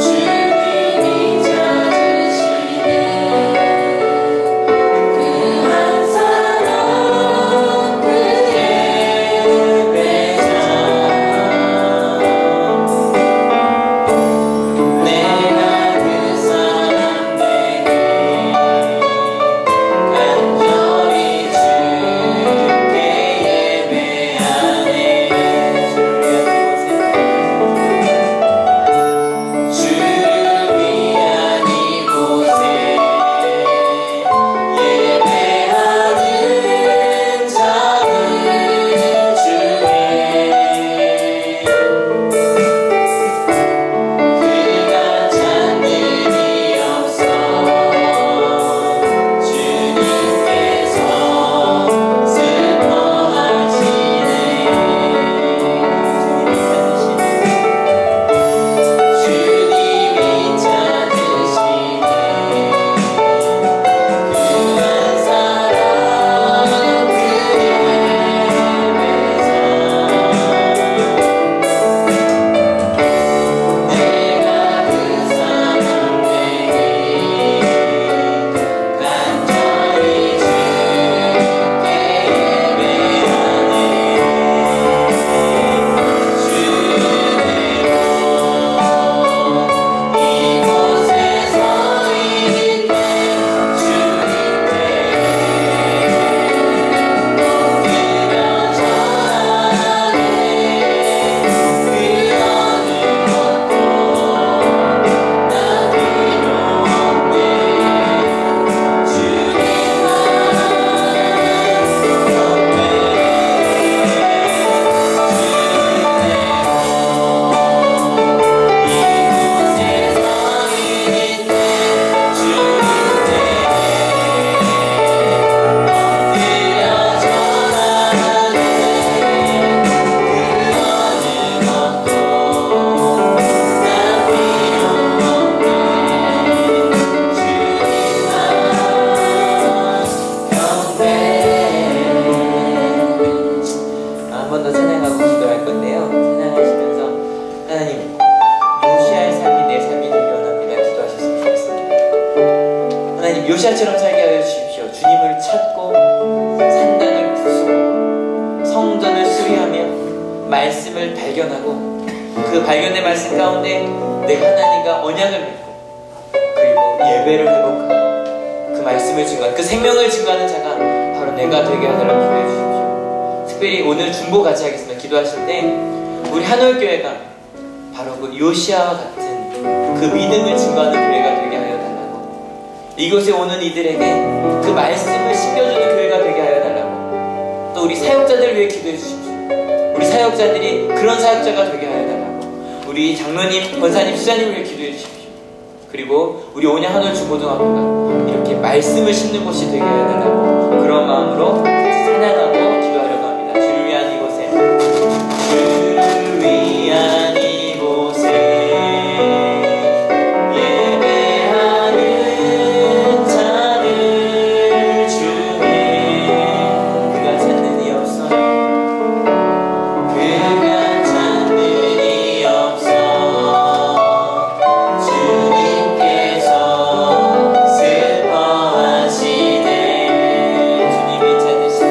주님이 찾으시네. 그 한 사람 그 예배자. 내가 그 사람 되게 간절히 주께 예배하네. 주를 위한 이곳에 예배하는 자들 중에 그가 찾는 일이 없어 주님께서 슬퍼하시네. 주님이 찾으시네. 그 한 사람 그 예배자. 내가 그 사람 되게 간절히 주께 예배하네. 이곳에 서 있는 주님께 엎드려 절하네. 그 어느 것도 나 필요 없네. 주님만 한 번 더 찬양하고 기도할 건데요. 찬양하시면서 하나님, 요시아의 삶이 내 삶이 되기 원합니다. 기도하셨으면 좋겠습니다. 하나님, 요시아처럼 살게 하여 주십시오. 주님을 찾고 산당을 부수고 성전을 수리하며 말씀을 발견하고 그 발견된 말씀 가운데 내가 하나님과 언약을 맺고 그리고 예배를 회복하고 그 말씀을 증거하는 그 생명을 증거하는 자가 바로 내가 되게 하도록 기도해 주십시오. 특별히 오늘 중보 같이 하겠습니다. 기도하실 때 우리 한올교회가 바로 그 요시아와 같은 그 믿음을 증거하는 교회가 되게 하여 달라고, 이곳에 오는 이들에게 그 말씀을 심겨주는 교회가 되게 하여 달라고, 또 우리 사역자들을 위해 기도해 주십시오. 우리 사역자들이 그런 사역자가 되게 하여 달라고, 우리 장로님, 권사님, 수사님을 위해 기도해 주십시오. 그리고 우리 온양 한올 중고등학교가 이렇게 말씀을 심는 곳이 되게 하여 달라고, 그런 마음으로 같이 찬양하고 기도하려고 합니다. 주를 위한 이곳에, 주를 위한 이곳에 예배하는 자들 중에 그가 찾는 이 없어, 그가 찾는 이 없어 주님께서 슬퍼하시네. 주님이 찾으시는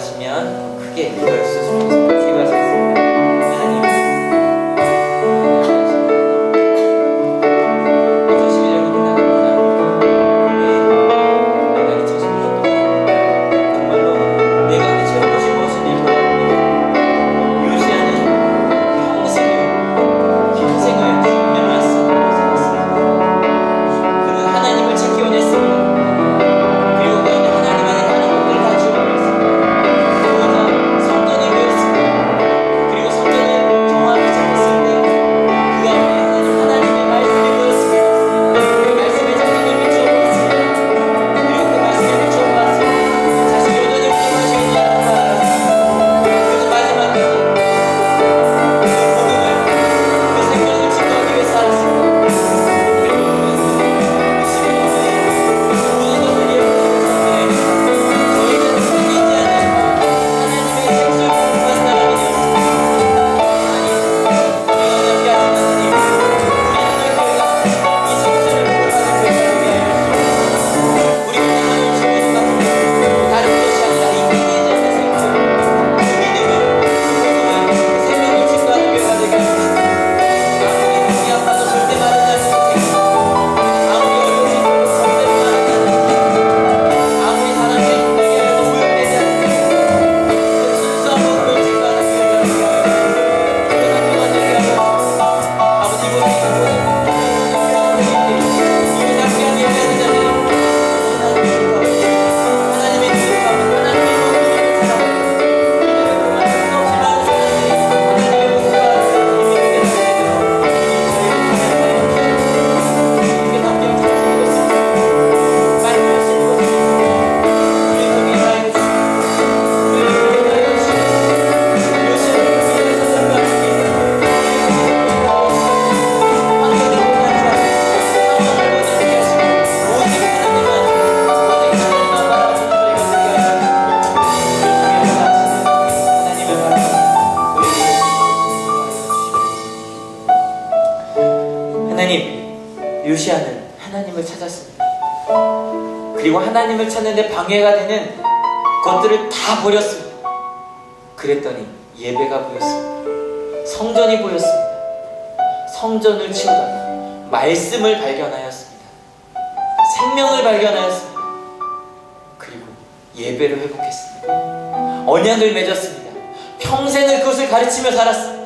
원하시면 크게 기도해주셔서 좋겠습니다. 기도하시겠습니다. 하나님, 2011년이 끝나갑니다. 내가 2011년 동안 정말로 내가 채우고 싶은 일을 돌아봅니다. 요시야는 평생을 멸망하고 살았습니다. 그는 하나님을 찾기 원했습니다. 그리고 그 안에 하나님 안에 많은 것들을 다 주어버렸습니다. 그러나 성전이 보였습니다. 그리고 성전을 정확히 찾았을 때 그 안에 하나님의 말씀이 보였습니다. 그 말씀에 자신을 비추어보았습니다. 그리고 그 말씀에 비추어보았습니다. 자신이 여전히 부족하시는 줄 알았습니다. 그래서 마지막에 그 복음을, 그 생명을 증거하기 위해 살았습니다. 그리고 그는 21년에 모든 것을 잃어버리고 더 이상 숨기지 않은 하나님의 생수를 공부한 사람이 되었습니다. 하나님, 우리가 어렵게 하신 하나님, 우리 하늘교회가 이 생수를 공부하는 교회가 되게 하여 주시옵소서. 우리 하나님을 주고 있는 다른 것이 아니라 이 끊이지 않는 생수, 그 믿음을, 그 복음을, 그 생명을 증거하는 교회가 되게 하여 주시옵소서. 아무리 몸이 아파도 절대 마르지 않는 그 생수, 아무리 어려움이 있어도 절대로 마르지 않는 그 생수, 아무리 사람들이 힘들게 하여도 오염되지 않는 그 순수한 복음을 증거하는 교회가 되게 하여 주시옵소서. 그러나 교회가 되게 하여 주시옵소서. 아버지, 이곳에 있는 모든 성도님들이 이곳에 함께한 예배하는 자들이 하나님의 뜻과 하나님의 뜻과 하나님의 복음을 찾아가고 이들을 정말 끝없이 많은 사람들이 하나님의 복음과 하나님의 믿음에 들어오도록 이게 함께 움직이시는 것입니다. 말씀하시는 것입니다. 우리 속에 하여 주시옵소서. 우리 속에 하여 주시옵소서. 요시야를 위해서 선교하시기 위해 환경을 원하지 않고 상황을 원하지 하시고 오직 하나님만 바라보는 저희가 되게 하여 주시옵소서. 우리 속에 원하시는 하나님을 바라보는 우리에게 주시옵소서. 하나님, 요시야는 하나님을 찾았습니다. 그리고 하나님을 찾는데 방해가 되는 것들을 다 버렸습니다. 그랬더니 예배가 보였습니다. 성전이 보였습니다. 성전을 치우다가 말씀을 발견하였습니다. 생명을 발견하였습니다. 그리고 예배를 회복했습니다. 언약을 맺었습니다. 평생을 그것을 가르치며 살았습니다.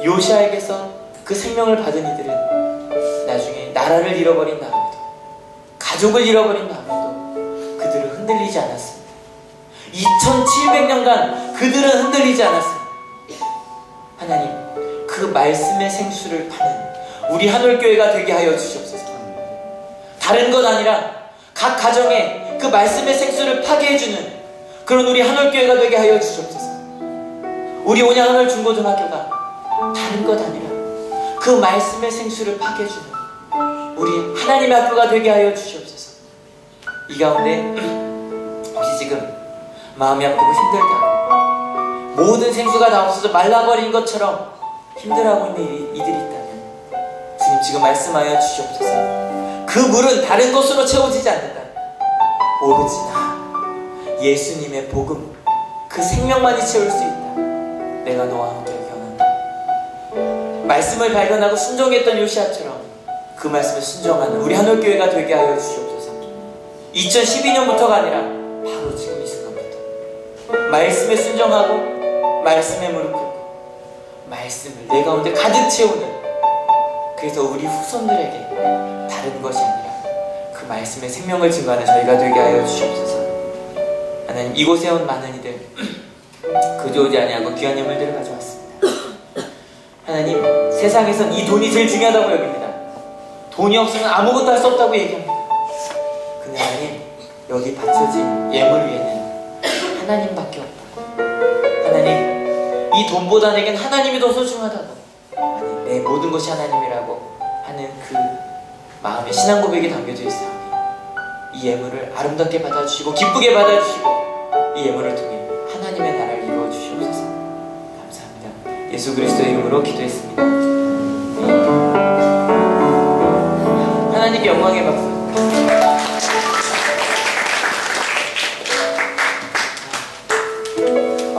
요시야에게서 그 생명을 받은 이들은 나중에 나라를 잃어버린 다음에도, 가족을 잃어버린 다음에도 그들은 흔들리지 않았습니다. 2700년간 그들은 흔들리지 않았습니다. 하나님, 그 말씀의 생수를 파는 우리 한올교회가 되게 하여 주시옵소서. 다른 것 아니라 각 가정에 그 말씀의 생수를 파게 해주는 그런 우리 한올교회가 되게 하여 주시옵소서. 우리 온양 한올 중고등학교가 다른 것 아니라 그 말씀의 생수를 파게 해주는 우리 하나님의 학교가 되게 하여 주시옵소서. 이 가운데 혹시 지금 마음이 아프고 힘들다고, 모든 생수가 다 없어져 말라버린 것처럼 힘들어하고 있는 이들이 있다면 주님 지금 말씀하여 주시옵소서. 그 물은 다른 곳으로 채워지지 않는다. 오로지나 예수님의 복음, 그 생명만이 채울 수 있다. 내가 너와 함께 경한다. 말씀을 발견하고 순종했던 요시야처럼 그 말씀에 순종하는 우리 한올교회가 되게 하여 주시옵소서. 2012년부터가 아니라 바로 지금 이 순간부터 말씀에 순종하고 말씀에 무릎 꿇고 말씀을 내 가운데 가득 채우는, 그래서 우리 후손들에게 다른 것이 아니라 그 말씀의 생명을 증거하는 저희가 되게 하여 주시옵소서. 하나님, 이곳에 온 많은 이들 그저 오지 아니하고 귀한 예물들을 가져왔습니다. 하나님, 세상에선 이 돈이 제일 중요하다고 여깁니다. 돈이 없으면 아무것도 할 수 없다고 얘기합니다. 근데 하나님, 여기 바쳐진 예물 위에는 하나님밖에 없다고. 하나님, 이 돈보다 내겐 하나님이 더 소중하다고. 아니, 내 모든 것이 하나님이라고 하는 그 마음의 신앙 고백이 담겨져 있어요. 이 예물을 아름답게 받아주시고 기쁘게 받아주시고 이 예물을 통해 하나님의 나라를 이루어 주시옵소서. 감사합니다. 예수 그리스도의 이름으로 기도했습니다. 하나님께 영광의 박수.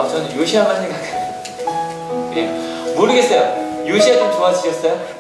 저는 요시아만 생각해요. 예. 모르겠어요. 요시아 좀 좋아지셨어요?